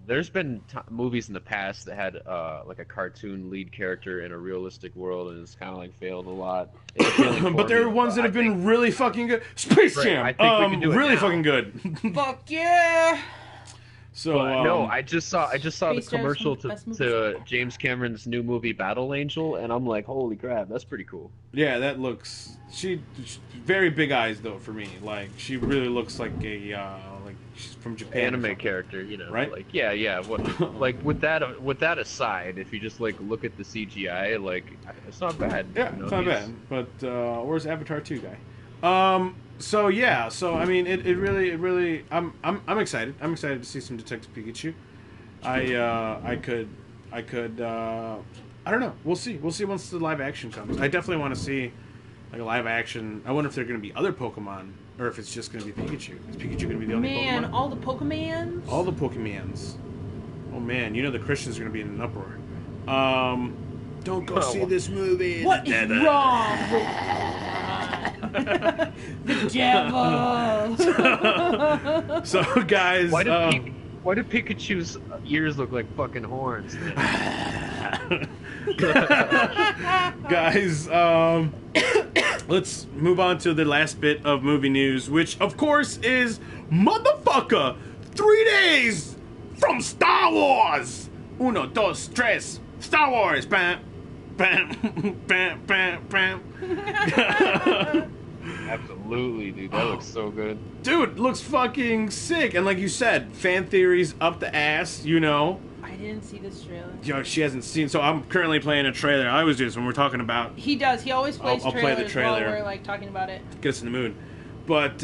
there's been movies in the past that had like a cartoon lead character in a realistic world, and it's kind of like failed a lot. But there are ones that have been really fucking good. Space Jam. I think we can do it really now. fucking good. Fuck yeah. So no, I just saw the commercial to James Cameron's new movie Battle Angel, and I'm like, holy crap, that's pretty cool. Yeah, that looks. She very big eyes though for me. Like she really looks like a like she's from Japan. Anime character, right? Like yeah. What like with that aside, if you just like look at the CGI, like it's not bad. Yeah, it's not bad. But where's Avatar 2 guy? So yeah, it really I'm excited. I'm excited to see some Detective Pikachu. I could I don't know. We'll see once the live action comes. I definitely want to see like a live action. I wonder if there are going to be other Pokemon or if it's just going to be Pikachu. Is Pikachu going to be the only Pokemon? Man, all the Pokemans. All the Pokemans. Oh man, the Christians are going to be in an uproar. Don't go see this movie. What is wrong with the devil? So guys, why do Pikachu's ears look like fucking horns? Guys, let's move on to the last bit of movie news, which of course is motherfucker 3 days from Star Wars. Uno, dos, tres. Star Wars. Bam, bam, bam, bam, bam. Absolutely, dude. That looks so good. Dude, looks fucking sick. And like you said, fan theories up the ass, I didn't see this trailer. She hasn't seen. So I'm currently playing a trailer. I always do this when we're talking about. He does. He always plays I'll play the trailer while we're like talking about it. Get us in the mood. But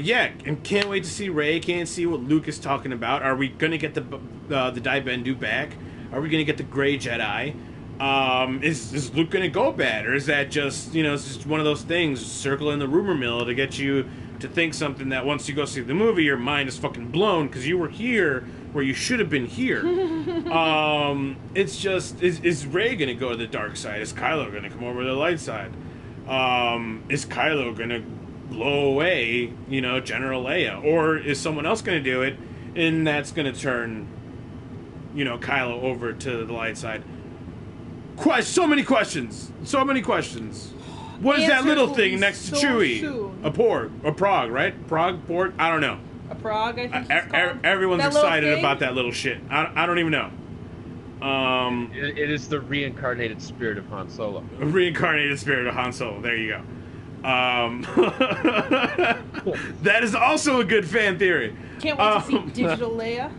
yeah, and can't wait to see Rey. Can't see what Luke is talking about. Are we gonna get the Dai Bendu back? Are we gonna get the Gray Jedi? Is Luke gonna go bad, or is that just it's just one of those things circling the rumor mill to get you to think something that once you go see the movie, your mind is fucking blown because you were here where you should have been here. It's just, is Rey gonna go to the dark side? Is Kylo gonna come over to the light side? Is Kylo gonna blow away, General Leia? Or is someone else gonna do it, and that's gonna turn, Kylo over to the light side? So many questions. What is that Answers little will thing be next to so Chewie? soon. A Prog, right? Port? I don't know. A Prague, I think it's called. Everyone's That little excited thing? about that little shit. I don't even know. It is the reincarnated spirit of Han Solo. Reincarnated spirit of Han Solo. There you go. That is also a good fan theory. Can't wait to see Digital Leia.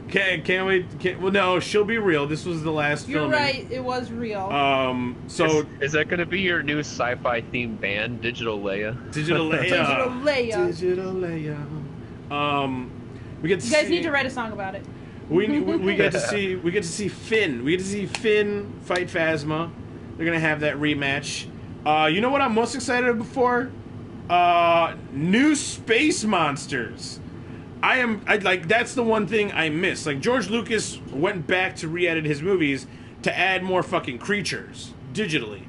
Can't wait. Well, no, she'll be real. This was the last You're filming. right, it was real. So Is that going to be your new sci-fi themed band, Digital Leia? Digital Leia. Digital Leia. Digital Leia. We get to You guys see, need to write a song about it. We get to see Finn. We get to see Finn fight Phasma. They're gonna have that rematch. You know what I'm most excited for? New space monsters. That's the one thing I miss. Like, George Lucas went back to re-edit his movies to add more fucking creatures digitally.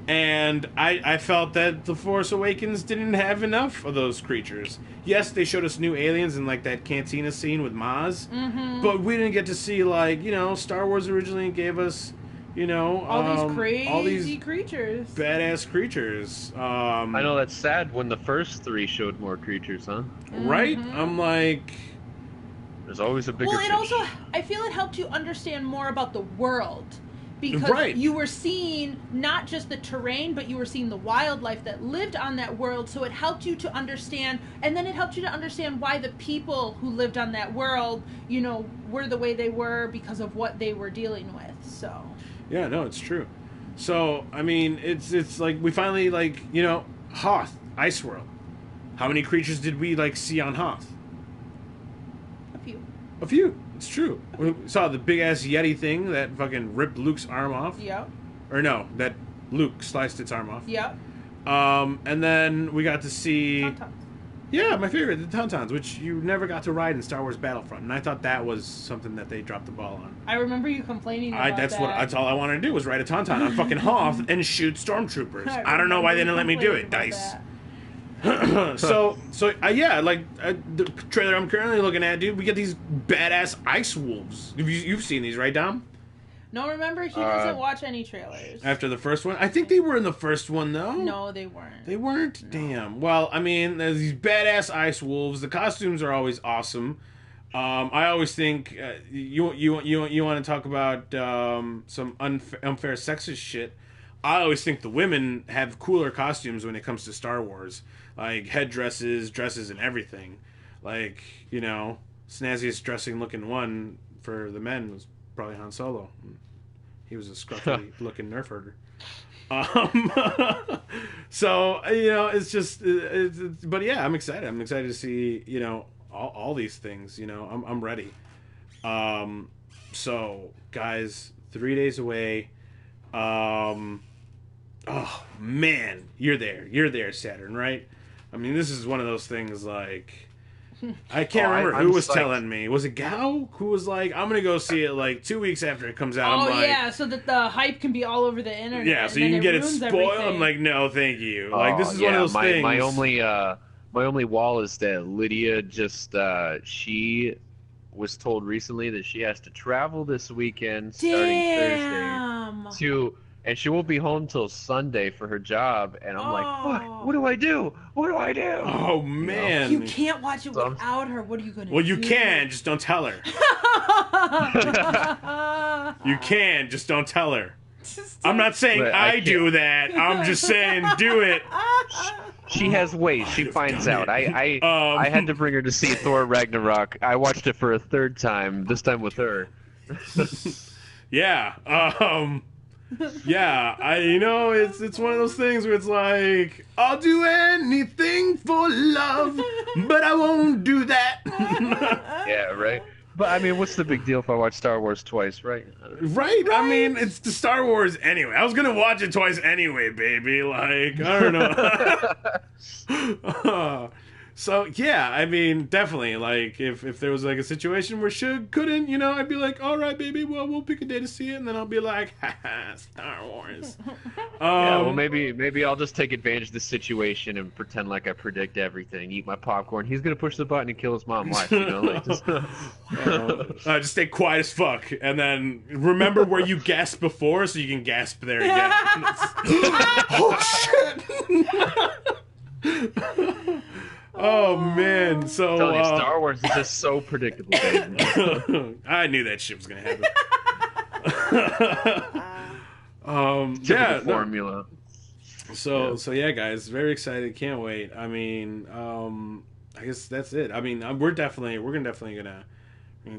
And I felt that The Force Awakens didn't have enough of those creatures. Yes, they showed us new aliens in, like, that cantina scene with Maz. Mm-hmm. But we didn't get to see, like, Star Wars originally gave us, All these crazy all these creatures. badass creatures. I know that's sad when the first three showed more creatures, huh? Right? Mhm. I'm like... There's always a bigger Well, it fish. also, I feel it helped you understand more about the world. Because Right. you were seeing not just the terrain, but you were seeing the wildlife that lived on that world. So it helped you to understand, and then it helped you to understand why the people who lived on that world, were the way they were because of what they were dealing with. So. Yeah, no, it's true. So, I mean, it's like, we finally, Hoth, Ice World. How many creatures did we, see on Hoth? A few. A few. It's true. We saw the big-ass Yeti thing that fucking ripped Luke's arm off. Yep. Or no, that Luke sliced its arm off. Yep. And then we got to see... Tauntauns. Yeah, my favorite, the Tauntauns, which you never got to ride in Star Wars Battlefront. And I thought that was something that they dropped the ball on. I remember you complaining about That's that. that's all I wanted to do was ride a Tauntaun on fucking Hoth and shoot stormtroopers. I don't know why they didn't let me do it, Dice. So the trailer I'm currently looking at, dude, we get these badass ice wolves. You've seen these, right, Dom? No, remember, he doesn't watch any trailers. After the first one? I think they were in the first one, though. No, they weren't. They weren't? No. Damn. Well, I mean, there's these badass ice wolves. The costumes are always awesome. I always think you want to talk about some unfair sexist shit. I always think the women have cooler costumes when it comes to Star Wars. Like, headdresses, dresses, and everything. Like, snazziest dressing looking one for the men was probably Han Solo. He was a scruffy looking nerf herder. So, it's just... but yeah, I'm excited. I'm excited to see, all these things. I'm ready. So, guys, 3 days away. Oh, man. You're there, Saturn, right? I mean, this is one of those things, like... I can't remember who was telling me. Was it Gao who was like, I'm going to go see it 2 weeks after it comes out? I'm yeah, so that the hype can be all over the internet. Yeah, so you can get it spoiled. Everything. I'm like, no, thank you. This is one of those things. My only wall is that Lydia just she was told recently that she has to travel this weekend starting Thursday and she won't be home till Sunday for her job, and I'm like, fuck, what do I do? Oh, man. You can't watch it without her. What are you going to do? Well, you can, just don't tell her. You can, just don't tell her. I'm not saying I do that. I'm just saying do it. She has ways. She finds out. I had to bring her to see Thor Ragnarok. I watched it for a third time, this time with her. Yeah. Yeah, it's one of those things where it's like, I'll do anything for love, but I won't do that. Yeah, right. But I mean, what's the big deal if I watch Star Wars twice, right? Right? I mean, it's the Star Wars anyway. I was gonna watch it twice anyway, baby. Like, I don't know. So yeah, I mean, definitely. Like, if there was like a situation where Suge couldn't, I'd be like, all right, baby, well, we'll pick a day to see it, and then I'll be like, haha, Star Wars. Yeah, well, maybe I'll just take advantage of the situation and pretend like I predict everything. Eat my popcorn. He's gonna push the button and kill his mom. Watch, like just. Just stay quiet as fuck, and then remember where you gasped before, so you can gasp there again. Oh shit! Oh man! So telling you, Star Wars is just so predictable. I knew that shit was gonna happen. Typical formula. So yeah, guys, very excited. Can't wait. I mean, I guess that's it. I mean, we're definitely gonna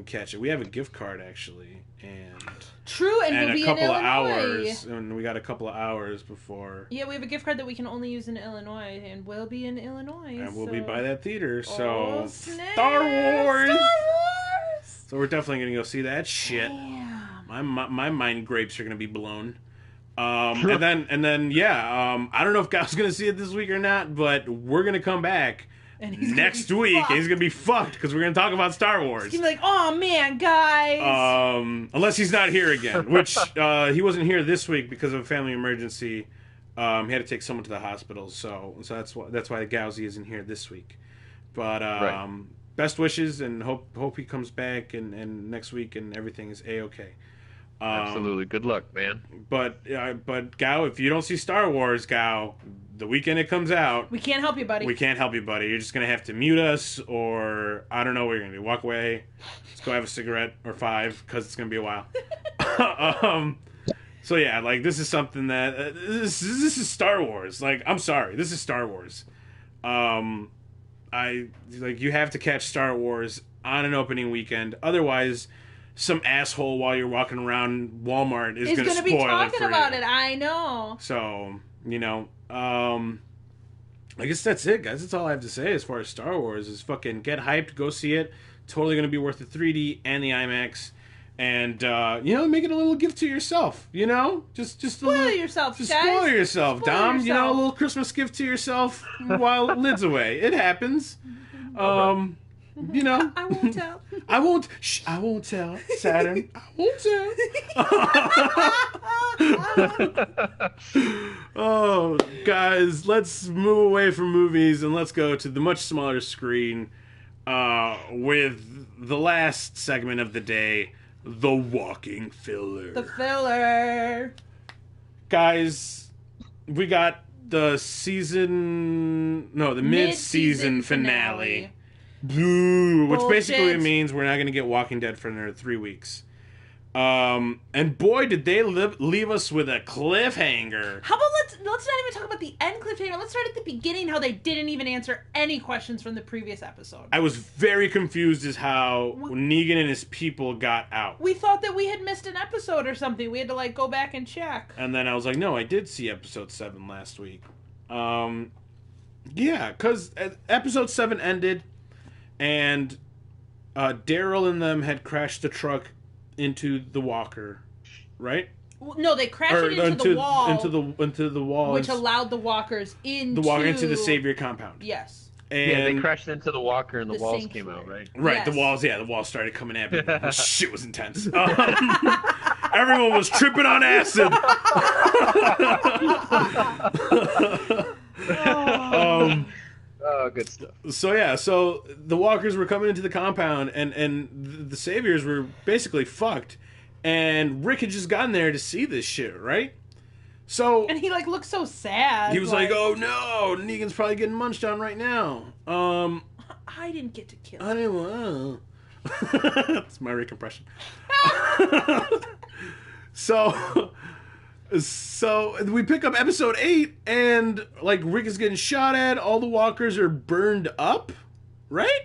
catch it. We have a gift card actually, and true, and we'll a be couple in of Illinois. hours, and we got a couple of hours before. Yeah, we have a gift card that we can only use in Illinois, and we'll be in Illinois. And we'll be by that theater, so Oh, snap. Star Wars. Star Wars. So we're definitely gonna go see that shit. Damn. My mind grapes are gonna be blown. And then yeah, I don't know if Gal's gonna see it this week or not, but we're gonna come back And he's next gonna be week, fucked. and he's gonna be fucked because we're gonna talk about Star Wars. He's gonna be like, oh man, guys. Unless he's not here again, which he wasn't here this week because of a family emergency. He had to take someone to the hospital, so that's why the Gowsy isn't here this week. But Right. Best wishes, and hope he comes back and next week and everything is a-okay. Absolutely. Good luck, man. But Gao, if you don't see Star Wars, Gao, the weekend it comes out, We can't help you, buddy. we can't help you, buddy. You're just gonna have to mute us, or I don't know what you're gonna do. Walk away. Let's go have a cigarette or 5, because it's gonna be a while. So yeah, like this is something that this is Star Wars. Like, I'm sorry, this is Star Wars. You have to catch Star Wars on an opening weekend. Otherwise, some asshole while you're walking around Walmart is going to spoil be it talking for about you. it. I know. So, I guess that's it, guys. That's all I have to say as far as Star Wars is fucking get hyped, go see it. Totally going to be worth the 3D and the IMAX. And, make it a little gift to yourself, Just Spoil yourself, Just guys. spoil yourself, Spoil Dom. yourself. A little Christmas gift to yourself while lid's away. It happens. I won't tell. I won't tell. Saturn. I won't tell. Oh, guys, let's move away from movies and let's go to the much smaller screen with the last segment of the day, the walking filler. The filler. Guys, we got the mid-season finale. Boo, which basically Bullshit. means we're not going to get Walking Dead for another 3 weeks. And boy, did they leave us with a cliffhanger. How about let's not even talk about the end cliffhanger. Let's start at the beginning. How they didn't even answer any questions from the previous episode. I was very confused as how Negan and his people got out. We thought that we had missed an episode or something. We had to go back and check. And then I was like, no, I did see episode 7 last week. Yeah, because episode 7 ended, and Daryl and them had crashed the truck into the walker, right? No, they crashed it into the wall. Into the walls, which allowed the walkers into the Savior compound. Yes. And Yeah, they crashed into the walker and the walls sanctuary. came out, right? Right, Yes. the walls started coming at me. Shit was intense. Everyone was tripping on acid. Oh, good stuff. So the walkers were coming into the compound, and the Saviors were basically fucked. And Rick had just gotten there to see this shit, right? So And he looked so sad. he was like, "Oh no, Negan's probably getting munched on right now." I didn't get to kill him. I didn't want. That's my Rick impression. So we pick up episode 8, and Rick is getting shot at. All the walkers are burned up, right?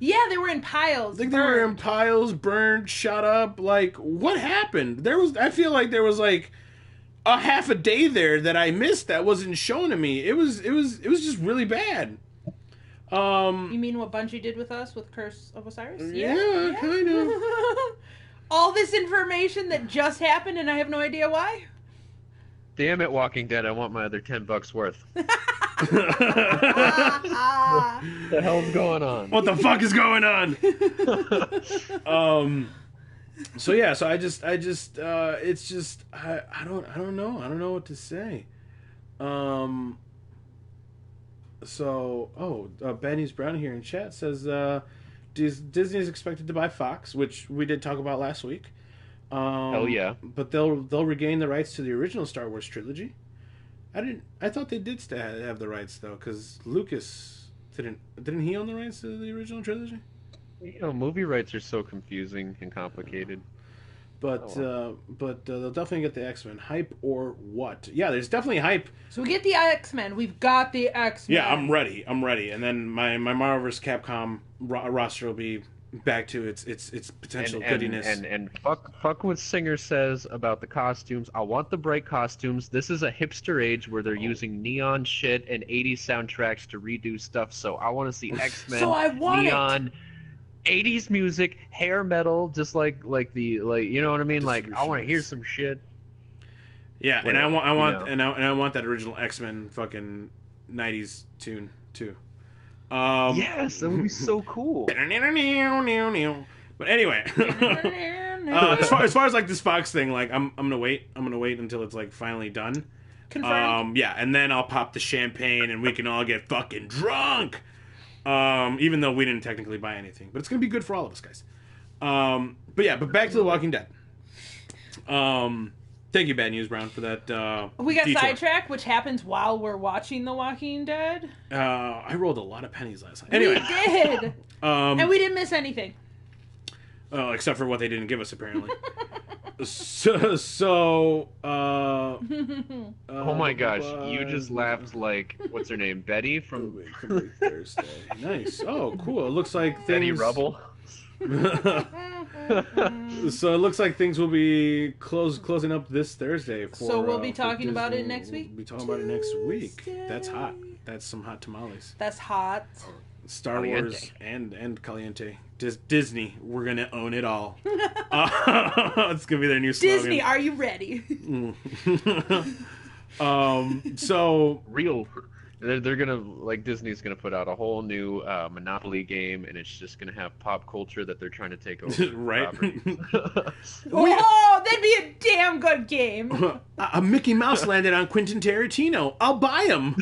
Yeah, they were in piles. They were in piles, burned, shot up. What happened? I feel like there was a half a day there that I missed that wasn't shown to me. It was just really bad. You mean what Bungie did with us with Curse of Osiris? Yeah. Kind of. All this information that just happened, and I have no idea why. Damn it, Walking Dead! I want my other $10 worth. The hell's going on? What the fuck is going on? So yeah, so I just it's just I don't know what to say. Benny's Brown here in chat says Disney is expected to buy Fox, which we did talk about last week. Hell yeah! But they'll regain the rights to the original Star Wars trilogy. I thought they did have the rights though, because Lucas didn't he own the rights to the original trilogy? Movie rights are so confusing and complicated. But they'll definitely get the X-Men. Hype or what? Yeah, there's definitely hype. So we get the X-Men. We've got the X-Men. Yeah, I'm ready. And then my Marvel vs. Capcom roster will be back to its potential goodiness. And fuck what Singer says about the costumes. I want the bright costumes. This is a hipster age where they're using neon shit and 80s soundtracks to redo stuff. So I want to see X-Men, so I want neon, 80s music, hair metal, just like you know what I mean? Like I want to hear some shit. Yeah, and I want that original X-Men fucking 90s tune too. Yes, that would be so cool. But anyway, as far as like this Fox thing, like I'm gonna wait until it's like finally done. Confirmed. Yeah, and then I'll pop the champagne and we can all get fucking drunk. Even though we didn't technically buy anything, but it's gonna be good for all of us, guys. But back to The Walking Dead. Thank you, Bad News Brown, for that. We got detour. sidetracked, which happens while we're watching The Walking Dead. I rolled a lot of pennies last night. Anyway, we did, and we didn't miss anything. Except for what they didn't give us, apparently. Oh my gosh, you just laughed like what's her name, Betty from Thursday. Nice. Oh, cool. It looks like Betty things... Rubble. So it looks like things will be closing up this Thursday. So we'll be talking about it next week? We'll be talking about it next week. That's hot. That's some hot tamales. That's hot. Star Caliente. Wars and Caliente. Disney, we're gonna own it all. It's gonna be their new slogan. Disney, are you ready? So Real. They're gonna like Disney's gonna put out a whole new Monopoly game, and it's just gonna have pop culture that they're trying to take over. Right. Oh, that'd be a damn good game. A Mickey Mouse landed on Quentin Tarantino. I'll buy him.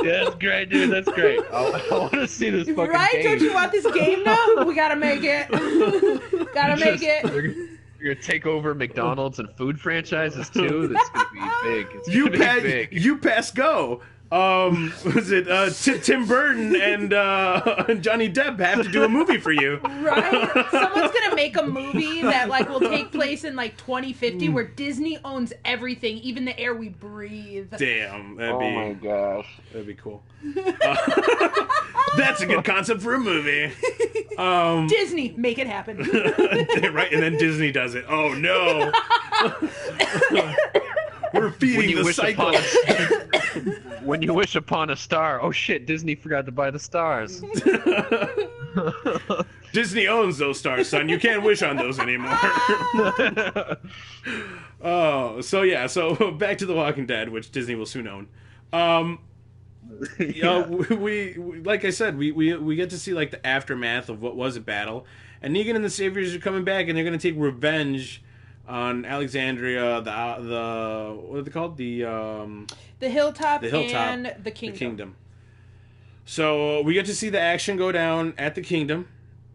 Yeah, that's great, dude. That's great. I want to see this fucking Right? game. Don't you want this game now? We gotta make it. Gotta make it. You're gonna take over McDonald's and food franchises too. That's gonna be big. It's You gonna be big. You pass go. Was it Tim Burton and Johnny Depp have to do a movie for you? Right? Someone's gonna make a movie that like will take place in like 2050 where Disney owns everything, even the air we breathe. Damn, Oh my gosh. that'd be cool. That's a good concept for a movie. Disney, make it happen. Right, and then Disney does it. Oh no. We're feeding the cycle. When you wish upon a star, oh shit, Disney forgot to buy the stars. Disney owns those stars, son. You can't wish on those anymore. So back to The Walking Dead, which Disney will soon own. We like I said, we get to see like the aftermath of what was a battle, and Negan and the Saviors are coming back, and they're going to take revenge on Alexandria, the what are they called? The Hilltop and the Kingdom. So we get to see the action go down at the Kingdom.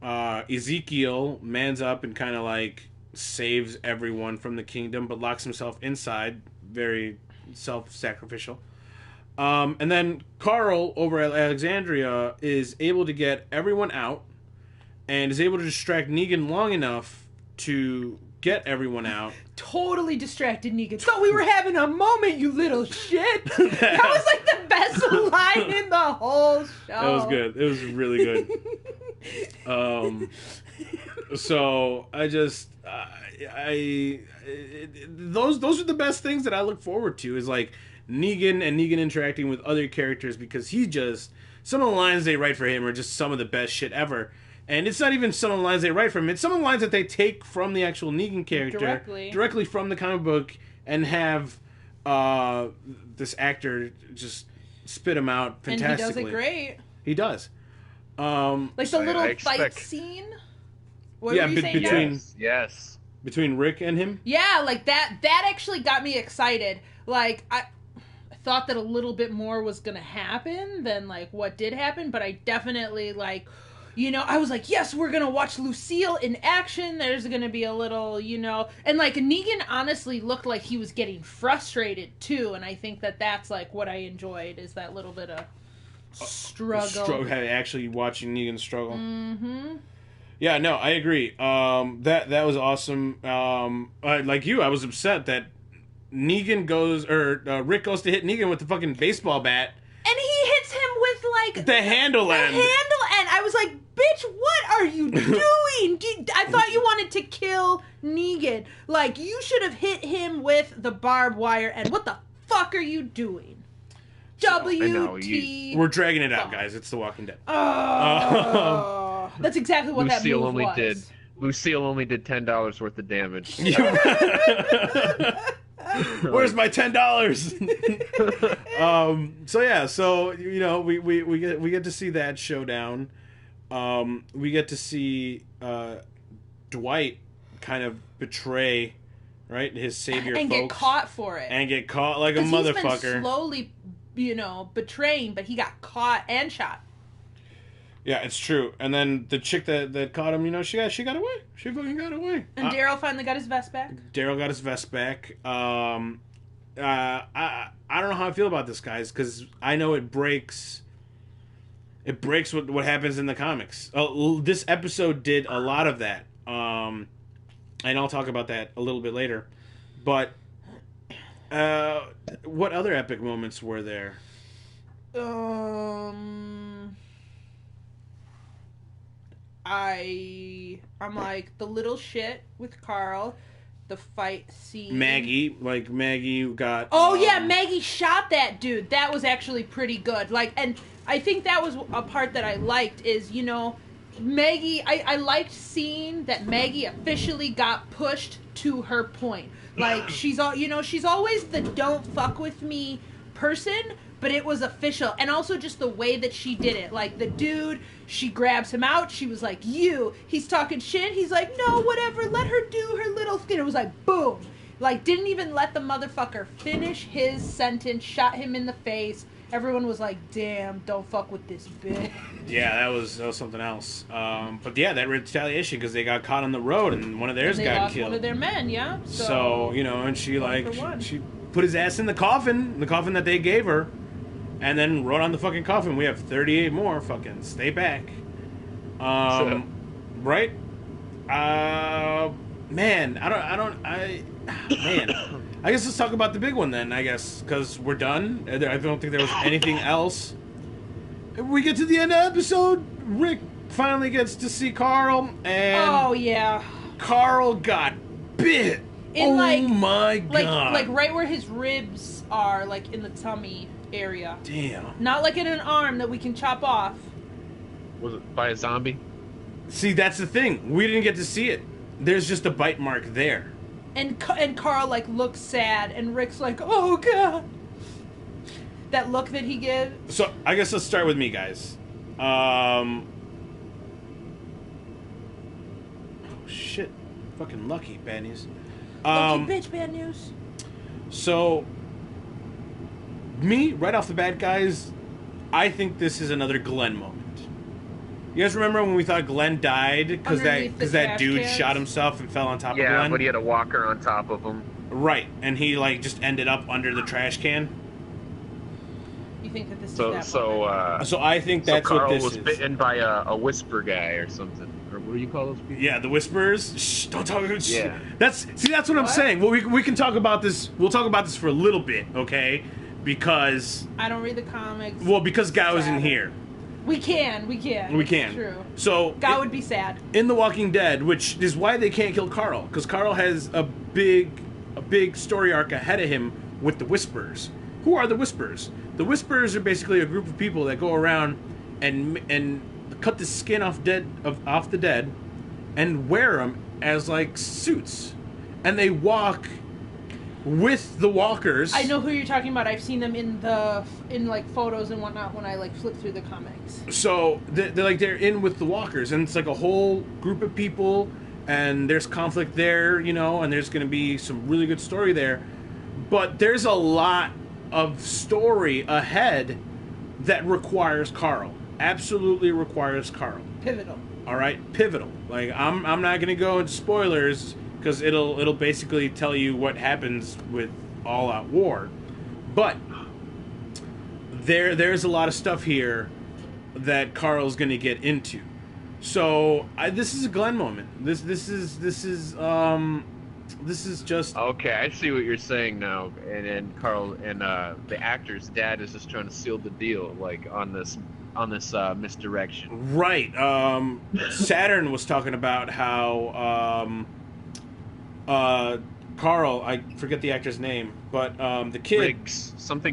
Ezekiel mans up and kind of like saves everyone from the Kingdom, but locks himself inside. Very self-sacrificial. And then Carl over at Alexandria is able to get everyone out and is able to distract Negan long enough to get everyone out. Totally distracted Negan. Thought we were having a moment, you little shit. That was like the best line in the whole show. That was good. It was really good. So I just those are the best things that I look forward to, is like Negan interacting with other characters, because he just, some of the lines they write for him are just some of the best shit ever. And it's not even some of the lines they write for him, it's some of the lines that they take from the actual Negan character directly from the comic book and have this actor just spit him out fantastically. And he does it great. He does. Like the little fight scene. What were you saying, between yes, between Rick and him. Yeah, like that actually got me excited. Like I thought that a little bit more was gonna happen than like what did happen, but I definitely like, you know, I was like, yes, we're gonna watch Lucille in action. There's gonna be a little, you know, and like Negan honestly looked like he was getting frustrated too, and I think that that's like what I enjoyed is that little bit of struggle. Actually watching Negan struggle. Mm-hmm. Yeah, no, I agree. That was awesome. Like you, I was upset that Rick goes to hit Negan with the fucking baseball bat, and he hits him with like the handle end. I was like, bitch, what are you doing? I thought you wanted to kill Negan. Like, you should have hit him with the barbed wire end. What the fuck are you doing? W.T. We're dragging it out, guys. It's The Walking Dead. Oh, that's exactly what that move was. Lucille only did $10 worth of damage. Where's my $10? So you know, we get to see that showdown. We get to see Dwight kind of betray, right, his savior and folks. Get caught for it. And get caught like a motherfucker. He's been slowly, you know, betraying, but he got caught and shot. Yeah, it's true. And then the chick that caught him, you know, she got away. She fucking got away. And Daryl finally got his vest back. Daryl got his vest back. I don't know how I feel about this, guys, because I know it breaks what happens in the comics. This episode did a lot of that. And I'll talk about that a little bit later. But what other epic moments were there? I'm like the little shit with Carl, the fight scene. Maggie got. Oh yeah, Maggie shot that dude. That was actually pretty good. Like, and I think that was a part that I liked is, you know, Maggie. I liked seeing that Maggie officially got pushed to her point. Like she's always the don't fuck with me person. But it was official. And also just the way that she did it. Like, the dude, she grabs him out. She was like, you. He's talking shit. He's like, no, whatever. Let her do her little thing. It was like, boom. Like, didn't even let the motherfucker finish his sentence. Shot him in the face. Everyone was like, damn, don't fuck with this bitch. Yeah, that was something else. But yeah, that retaliation because they got caught on the road and one of theirs got killed. One of their men, yeah. So you know, and she put his ass in the coffin that they gave her. And then wrote on the fucking coffin, we have 38 more. Fucking stay back. Right? Man, I guess let's talk about the big one then, I guess. Because we're done. I don't think there was anything else. We get to the end of the episode. Rick finally gets to see Carl. And oh, yeah. Carl got bit. My God. Like right where his ribs are, like in the tummy area. Damn. Not like in an arm that we can chop off. Was it by a zombie? See, that's the thing. We didn't get to see it. There's just a bite mark there. And Carl like looks sad, and Rick's like, "Oh God." That look that he gives. So I guess let's start with me, guys. Oh shit! Fucking lucky, bad news. Lucky bitch, bad news. So. Me, right off the bat, guys, I think this is another Glenn moment. You guys remember when we thought Glenn died because that dude shot himself and fell on top of Glenn? Yeah, but he had a walker on top of him. Right, and he like just ended up under the trash can. You think that this is that So I think that's Carl what this is. was bitten by a whisper guy or something. Or what do you call those people? Yeah, the whisperers. Shh, don't talk. Yeah. That's what I'm saying. Well, we can talk about this. We'll talk about this for a little bit, okay? Because I don't read the comics. Well, because Guy isn't here. We can. It's true. So Guy would be sad. In The Walking Dead, which is why they can't kill Carl, because Carl has a big story arc ahead of him with the Whisperers. Who are the Whisperers? The Whisperers are basically a group of people that go around and cut the skin off the dead and wear them as like suits, and they walk with the walkers. I know who you're talking about. I've seen them in like photos and whatnot when I like flip through the comics. So they're in with the walkers, and it's like a whole group of people, and there's conflict there, you know, and there's going to be some really good story there. But there's a lot of story ahead that requires Carl. Absolutely requires Carl. Pivotal. All right, pivotal. Like I'm not going to go into spoilers because it'll basically tell you what happens with All Out War. But there's a lot of stuff here that Carl's going to get into. So this is a Glenn moment. This is just Okay, I see what you're saying now. And Carl and the actor's dad is just trying to seal the deal, like on this misdirection. right. Saturn was talking about how Carl, I forget the actor's name, but the kid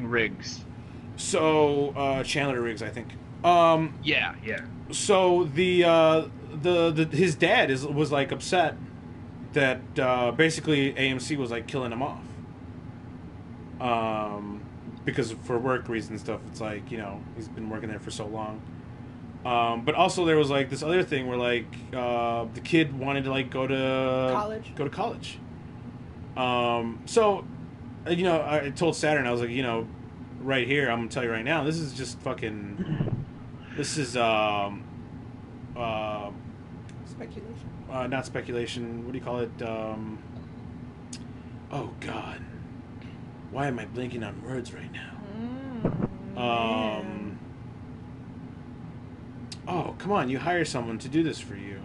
Riggs. So Chandler Riggs, I think. Yeah. So the his dad was like upset that basically AMC was like killing him off. Because for work reasons stuff, it's like, you know, he's been working there for so long. But also there was like this other thing where like the kid wanted to like go to college. So you know, I told Saturn, I was like, you know, right here, I'm gonna tell you right now, this is just fucking. This is Speculation. Not speculation. What do you call it? Oh God, why am I blanking on words right now? Oh, come on! You hire someone to do this for you.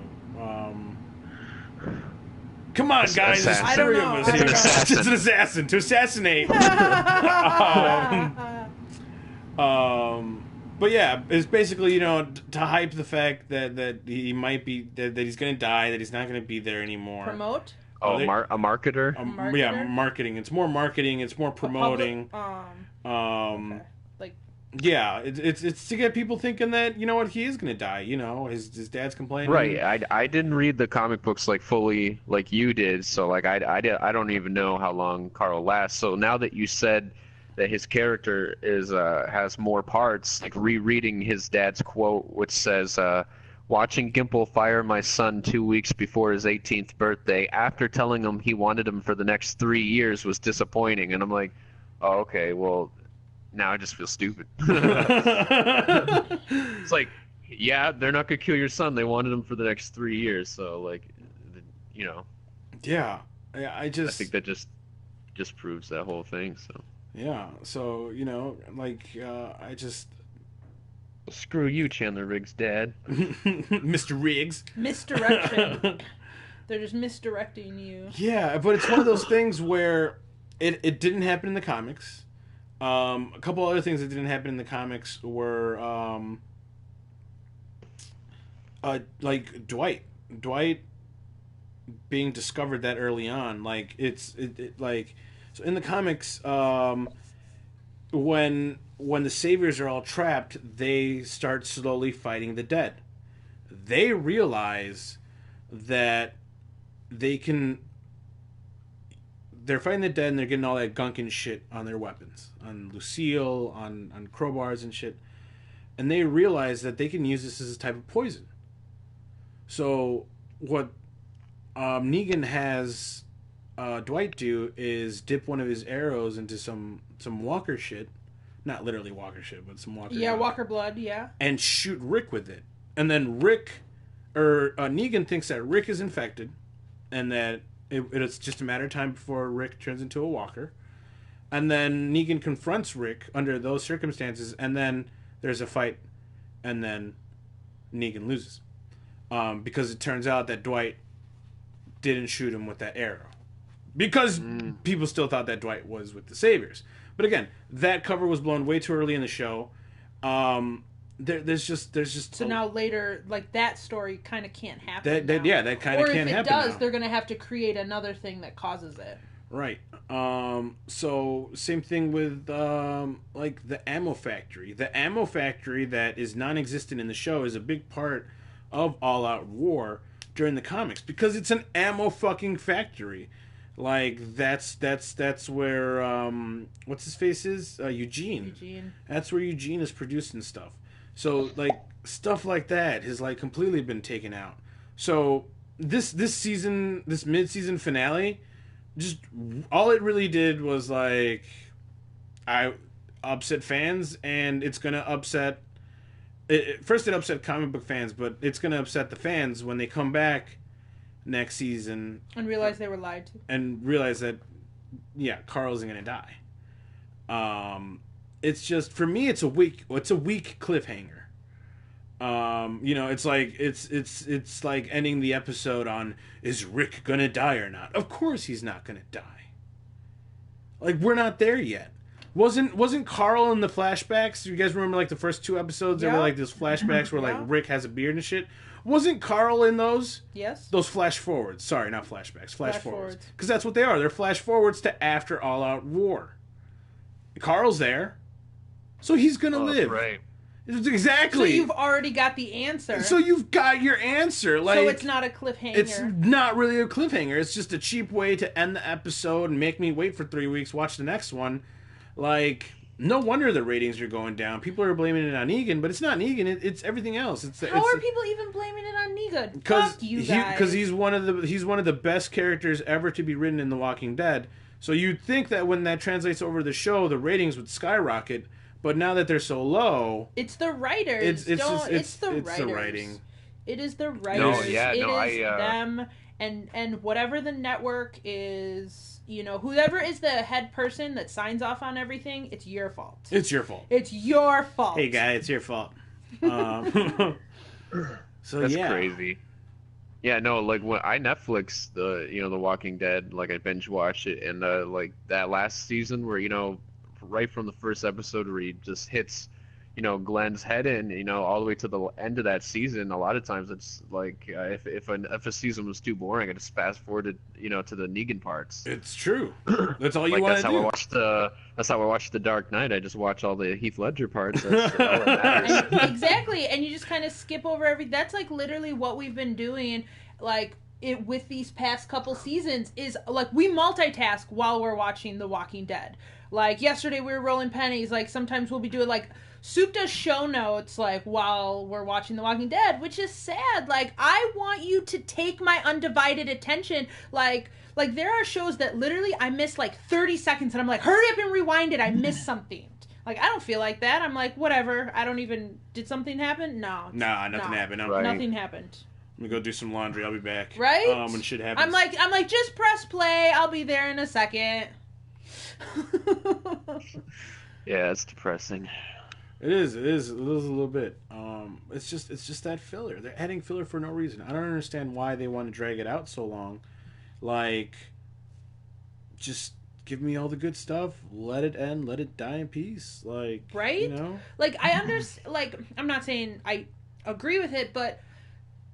Come on, guys! There's I don't three know. of us. I don't know. It's an assassin to assassinate. But yeah, it's basically, you know, to hype the fact that he might be that he's going to die, that he's not going to be there anymore. Promote. Oh, a marketer. Yeah, marketing. It's more marketing. It's more promoting. Okay. Like. Yeah, it's to get people thinking that, you know what, he is going to die. You know, his dad's complaining. Right. I didn't read the comic books like fully like you did, so like I don't even know how long Carl lasts. So now that you said that his character is has more parts, like rereading his dad's quote, which says, "Watching Gimple fire my son 2 weeks before his 18th birthday, after telling him he wanted him for the next 3 years, was disappointing." And I'm like, oh, okay, well, now I just feel stupid. It's like, yeah, they're not gonna kill your son. They wanted him for the next 3 years, so like, you know. Yeah, I think that just proves that whole thing. So. Yeah, so, you know, like, I just... Screw you, Chandler Riggs' dad. Mr. Riggs. Misdirection. They're just misdirecting you. Yeah, but it's one of those things where it didn't happen in the comics. A couple other things that didn't happen in the comics were, like, Dwight being discovered that early on. Like, like... So in the comics, when the Saviors are all trapped, they start slowly fighting the dead. They realize that they're fighting the dead and they're getting all that gunk and shit on their weapons. On Lucille, on crowbars and shit. And they realize that they can use this as a type of poison. So what Negan has... Dwight do is dip one of his arrows into some walker shit, not literally walker shit, but some walker. Yeah, walker blood. Yeah. And shoot Rick with it, and then Negan thinks that Rick is infected, and that it's just a matter of time before Rick turns into a walker, and then Negan confronts Rick under those circumstances, and then there's a fight, and then Negan loses, because it turns out that Dwight didn't shoot him with that arrow. Because people still thought that Dwight was with the Saviors. But again, that cover was blown way too early in the show. There's just so now later, like, that story kind of can't happen. That kind of can't happen. Or if it does, now. they're going to have to create another thing that causes it. Right. So same thing with like the ammo factory. The ammo factory that is non-existent in the show is a big part of All Out War during the comics because it's an ammo fucking factory. Like that's where what's his face is Eugene. That's where Eugene is producing stuff. So like stuff like that has like completely been taken out. So this season, this mid-season finale, just all it really did was like I upset fans, and it's gonna upset. First, it upset comic book fans, but it's gonna upset the fans when they come back next season and realize they were lied to, and realize that Carl isn't gonna die. It's just, for me, it's a weak cliffhanger. It's like it's like ending the episode on, is Rick gonna die or not? Of course he's not gonna die. Like, we're not there yet. Wasn't Carl in the flashbacks? You guys remember like the first 2 episodes? There were like those flashbacks where like Rick has a beard and shit. Wasn't Carl in those? Yes. Those flash forwards. Sorry, not flashbacks. Flash forwards. Because that's what they are. They're flash forwards to after All Out War. Carl's there, so he's gonna live. Right. Exactly. So you've already got the answer. So you've got your answer. Like, so it's not a cliffhanger. It's not really a cliffhanger. It's just a cheap way to end the episode and make me wait for 3 weeks, watch the next one. Like, no wonder the ratings are going down. People are blaming it on Negan, but it's not Negan. It's everything else. How are people even blaming it on Negan? Fuck you guys. Because he's one of the best characters ever to be written in The Walking Dead. So you'd think that when that translates over to the show, the ratings would skyrocket. But now that they're so low, it's the writers. It's the writing. It is the writers. No, yeah, it is them, and whatever the network is, whoever is the head person that signs off on everything, it's your fault. It's your fault. It's your fault. Hey, guy, it's your fault. So that's crazy. Yeah, no, like when I Netflix the Walking Dead, like I binge watched it, and like that last season where right from the first episode where he just hits, Glenn's head in, all the way to the end of that season. A lot of times it's like if a season was too boring, I just fast forwarded, to the Negan parts. It's true. That's all you want to do. That's how I watched The Dark Knight. I just watch all the Heath Ledger parts. That's all that matters. Exactly, and you just kind of skip over everything. That's like literally what we've been doing, like. With these past couple seasons is like we multitask while we're watching The Walking Dead. Like yesterday we were rolling pennies. Like sometimes we'll be doing like Soop does show notes like while we're watching The Walking Dead, which is sad. Like I want you to take my undivided attention. Like there are shows that literally I miss like 30 seconds and I'm like, hurry up and rewind it. I missed something. Like I don't feel like that. I'm like, whatever. Did something happen? No. Nah, nothing happened. Right. Nothing happened. I'm gonna go do some laundry. I'll be back. Right? When shit happens. I'm like, just press play. I'll be there in a second. Yeah, it's depressing. It is a little bit. It's just that filler. They're adding filler for no reason. I don't understand why they want to drag it out so long. Like, just give me all the good stuff. Let it end. Let it die in peace. Like, right? Like I understand. Like I'm not saying I agree with it, but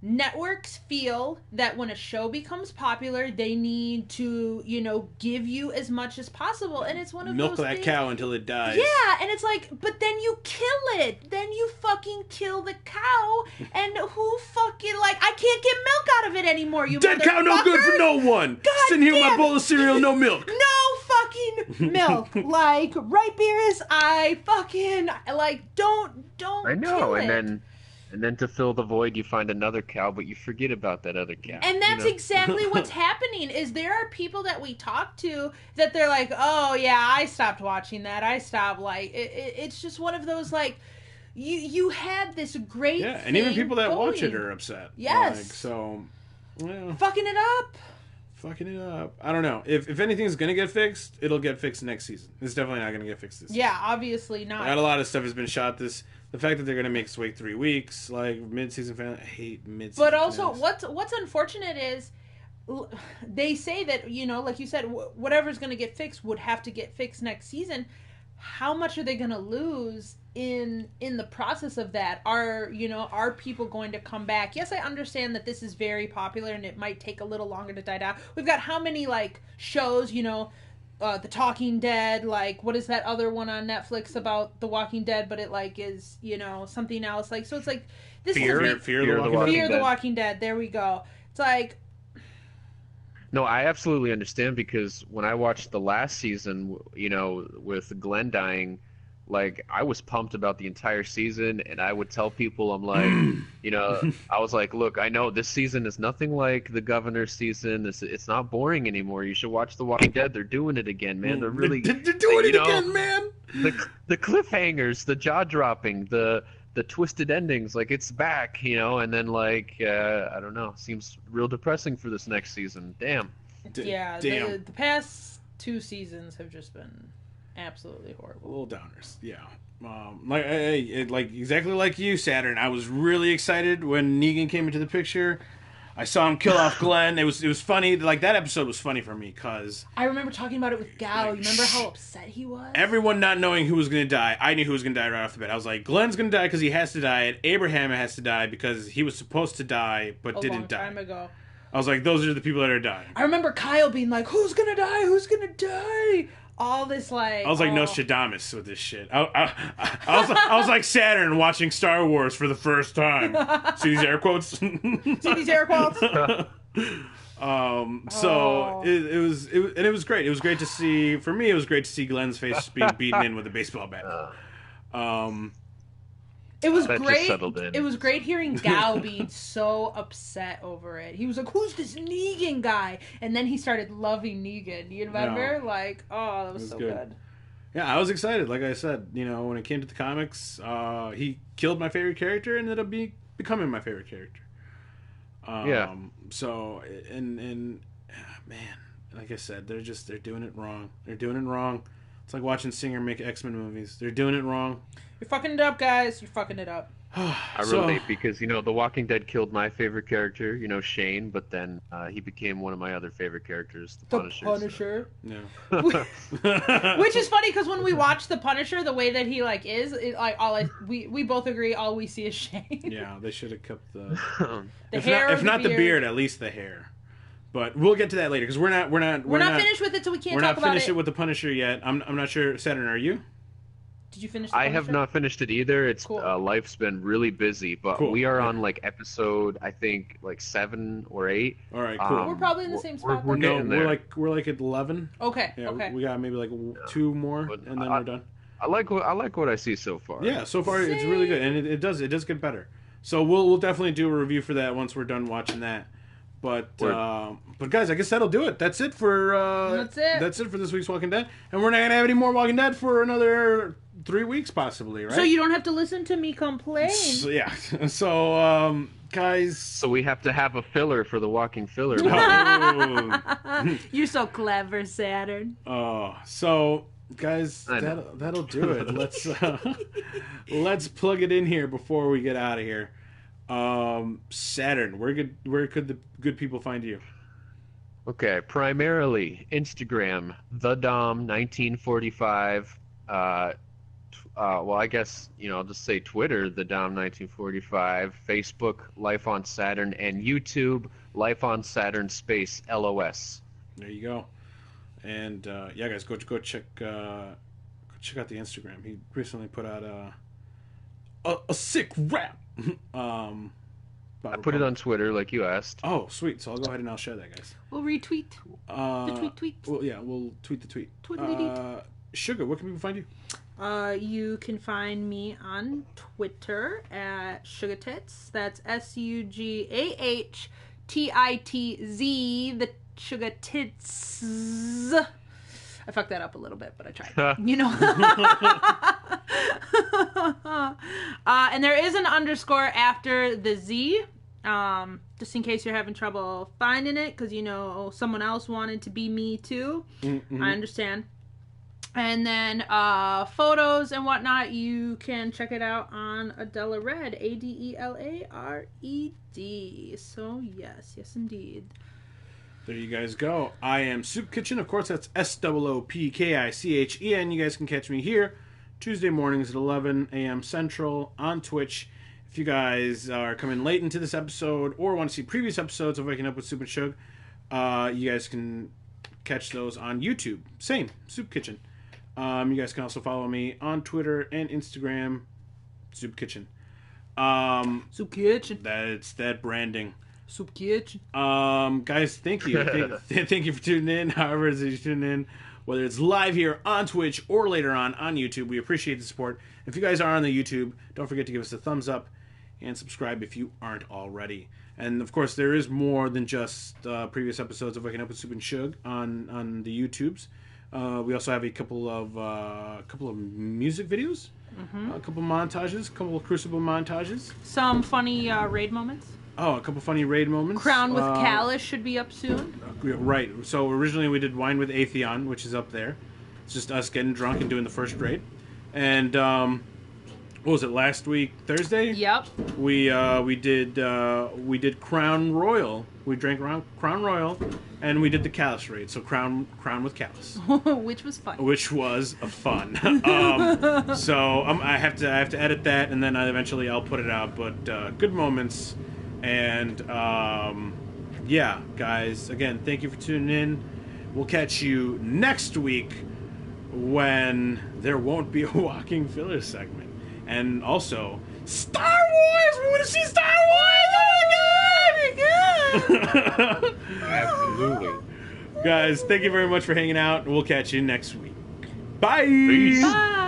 networks feel that when a show becomes popular, they need to, give you as much as possible. And it's one of milk those that things. cow until it dies. Yeah, and it's like, but then you kill it. Then you fucking kill the cow. And who fucking, like, I can't get milk out of it anymore, you dead cow no good for no one. God Sitting here with my damn bowl of cereal, no milk. No fucking milk. Like, right, Beerus? I fucking, like, don't I know, kill and then to fill the void, you find another cow, but you forget about that other cow. And that's exactly what's happening, is there are people that we talk to that they're like, oh, yeah, I stopped watching that. I stopped, like, it's just one of those, like, you had this great Yeah, and even people that going. watch it are upset. Yes. Like, so, yeah. Fucking it up. I don't know. If anything's going to get fixed, it'll get fixed next season. It's definitely not going to get fixed this season. Yeah, obviously not. A lot of stuff has been shot the fact that they're gonna make us wait 3 weeks, like mid-season finale. I hate mid-season. But also, finales. what's unfortunate is they say that like you said, whatever's gonna get fixed would have to get fixed next season. How much are they gonna lose in the process of that? Are people going to come back? Yes, I understand that this is very popular and it might take a little longer to die down. We've got how many like shows, The Talking Dead, like what is that other one on Netflix about The Walking Dead, but it like is something else, like, so it's like this Fear is the Walking Dead. Fear the Walking Dead. There we go. It's like No, I absolutely understand because when I watched the last season, with Glenn dying, like I was pumped about the entire season, and I would tell people, I'm like, I was like, look, I know this season is nothing like the Governor's season. It's not boring anymore. You should watch The Walking Dead. They're doing it again, man. They're really, They're doing it again, man. the cliffhangers, the jaw dropping, the twisted endings, like it's back, and then like I don't know, seems real depressing for this next season. Damn. Yeah, Damn. The past 2 seasons have just been absolutely horrible. Little downers, yeah. Like exactly like you, Saturn. I was really excited when Negan came into the picture. I saw him kill off Glenn. It was funny. Like that episode was funny for me because I remember talking about it with Gal. You remember how upset he was? Everyone not knowing who was going to die. I knew who was going to die right off the bat. I was like, Glenn's going to die because he has to die, and Abraham has to die because he was supposed to die but didn't die. A long time ago. I was like, those are the people that are dying. I remember Kyle being like, "Who's gonna die? Who's gonna die?" All this like. I was like Nostradamus with this shit. I was like Saturn watching Star Wars for the first time. See these air quotes? See these air quotes? So it was great. It was great to see. For me, it was great to see Glenn's face being beaten in with a baseball bat. It was that great. Just settled in. It was great hearing Gao being so upset over it. He was like, "Who's this Negan guy?" And then he started loving Negan. You remember? Yeah. Like, oh, that was so good. Yeah, I was excited. Like I said, when it came to the comics, he killed my favorite character and ended up becoming my favorite character. Yeah. So and man, like I said, they're doing it wrong. They're doing it wrong. It's like watching Singer make X-Men movies. They're doing it wrong. You're fucking it up, guys. You're fucking it up. I relate because, The Walking Dead killed my favorite character, Shane, but then he became one of my other favorite characters, the Punisher. So. Yeah. Which is funny because when we watch the Punisher, the way that he we both agree all we see is Shane. Yeah, they should have kept the hair, if not the beard, at least the hair. But we'll get to that later because we're not finished with it, so we can't talk about it. We're not finished with the Punisher yet. I'm not sure. Saturn, are you? Did you finish the I Punisher? have not finished it either. It's cool. Life's been really busy, but cool. We are on episode, I think, 7 or 8. All right, cool. We're probably in the same spot. We're getting there. We're like at 11. Okay. Yeah, okay. We got maybe 2 more, and then we're done. I like what I see so far. Yeah, so far it's really good, and it does get better. So we'll definitely do a review for that once we're done watching that. But guys, I guess that'll do it. That's it for That's it for this week's Walking Dead, and we're not gonna have any more Walking Dead for another 3 weeks possibly, right? So you don't have to listen to me complain. So, yeah. So guys. So we have to have a filler for the walking filler. You're so clever, Saturn. So guys, that'll do it. Let's plug it in here before we get out of here. Saturn, where could the good people find you? Okay, primarily Instagram, the Dom 1945. Well, I guess I'll just say Twitter, the Dom 1945. Facebook, Life on Saturn, and YouTube, Life on Saturn space LOS. There you go. And yeah, guys, go check out the Instagram. He recently put out a sick rap. I put it on Twitter, like you asked. Oh, sweet. So I'll go ahead and I'll share that, guys. We'll retweet. The tweet. Well, yeah, we'll tweet the tweet. Tweet. Sugah, where can people find you? You can find me on Twitter at Sugah Tits. That's SUGAHTITZ. The Sugah Tits. I fucked that up a little bit, but I tried. And there is an underscore after the Z, just in case you're having trouble finding it, because someone else wanted to be me too. Mm-hmm. I understand. And then photos and whatnot, you can check it out on Adela Red, ADELARED. So yes, indeed. There you guys go. I am Soopkichen. Of course, that's SOOPKICHEN. You guys can catch me here Tuesday mornings at 11 a.m. Central on Twitch. If you guys are coming late into this episode or want to see previous episodes of Waking Up with Soop and Shug, you guys can catch those on YouTube. Same, Soopkichen. You guys can also follow me on Twitter and Instagram, Soopkichen. Soopkichen. That's that branding. Soopkichen. Guys, thank you. Thank you for tuning in. However, as you tune in, whether it's live here on Twitch or later on YouTube, we appreciate the support. If you guys are on the YouTube, don't forget to give us a thumbs up and subscribe if you aren't already. And of course, there is more than just previous episodes of Waking Up with Soop and Sugah on the YouTubes. We also have a couple of music videos, a couple montages, a couple of Crucible montages. Some funny raid moments. Oh, a couple funny raid moments. Crown with Callus should be up soon. Right. So originally we did Wine with Atheon, which is up there. It's just us getting drunk and doing the first raid. And what was it, last week Thursday? Yep. We did Crown Royal. We drank Crown Royal, and we did the Callus raid. So Crown with Callus, Which was fun. which was fun. So I have to edit that, and then eventually I'll put it out. But good moments. And, yeah, guys, again, thank you for tuning in. We'll catch you next week when there won't be a walking filler segment. And also, Star Wars! We want to see Star Wars! Oh, my God! Absolutely. Guys, thank you very much for hanging out. We'll catch you next week. Bye! Peace. Bye.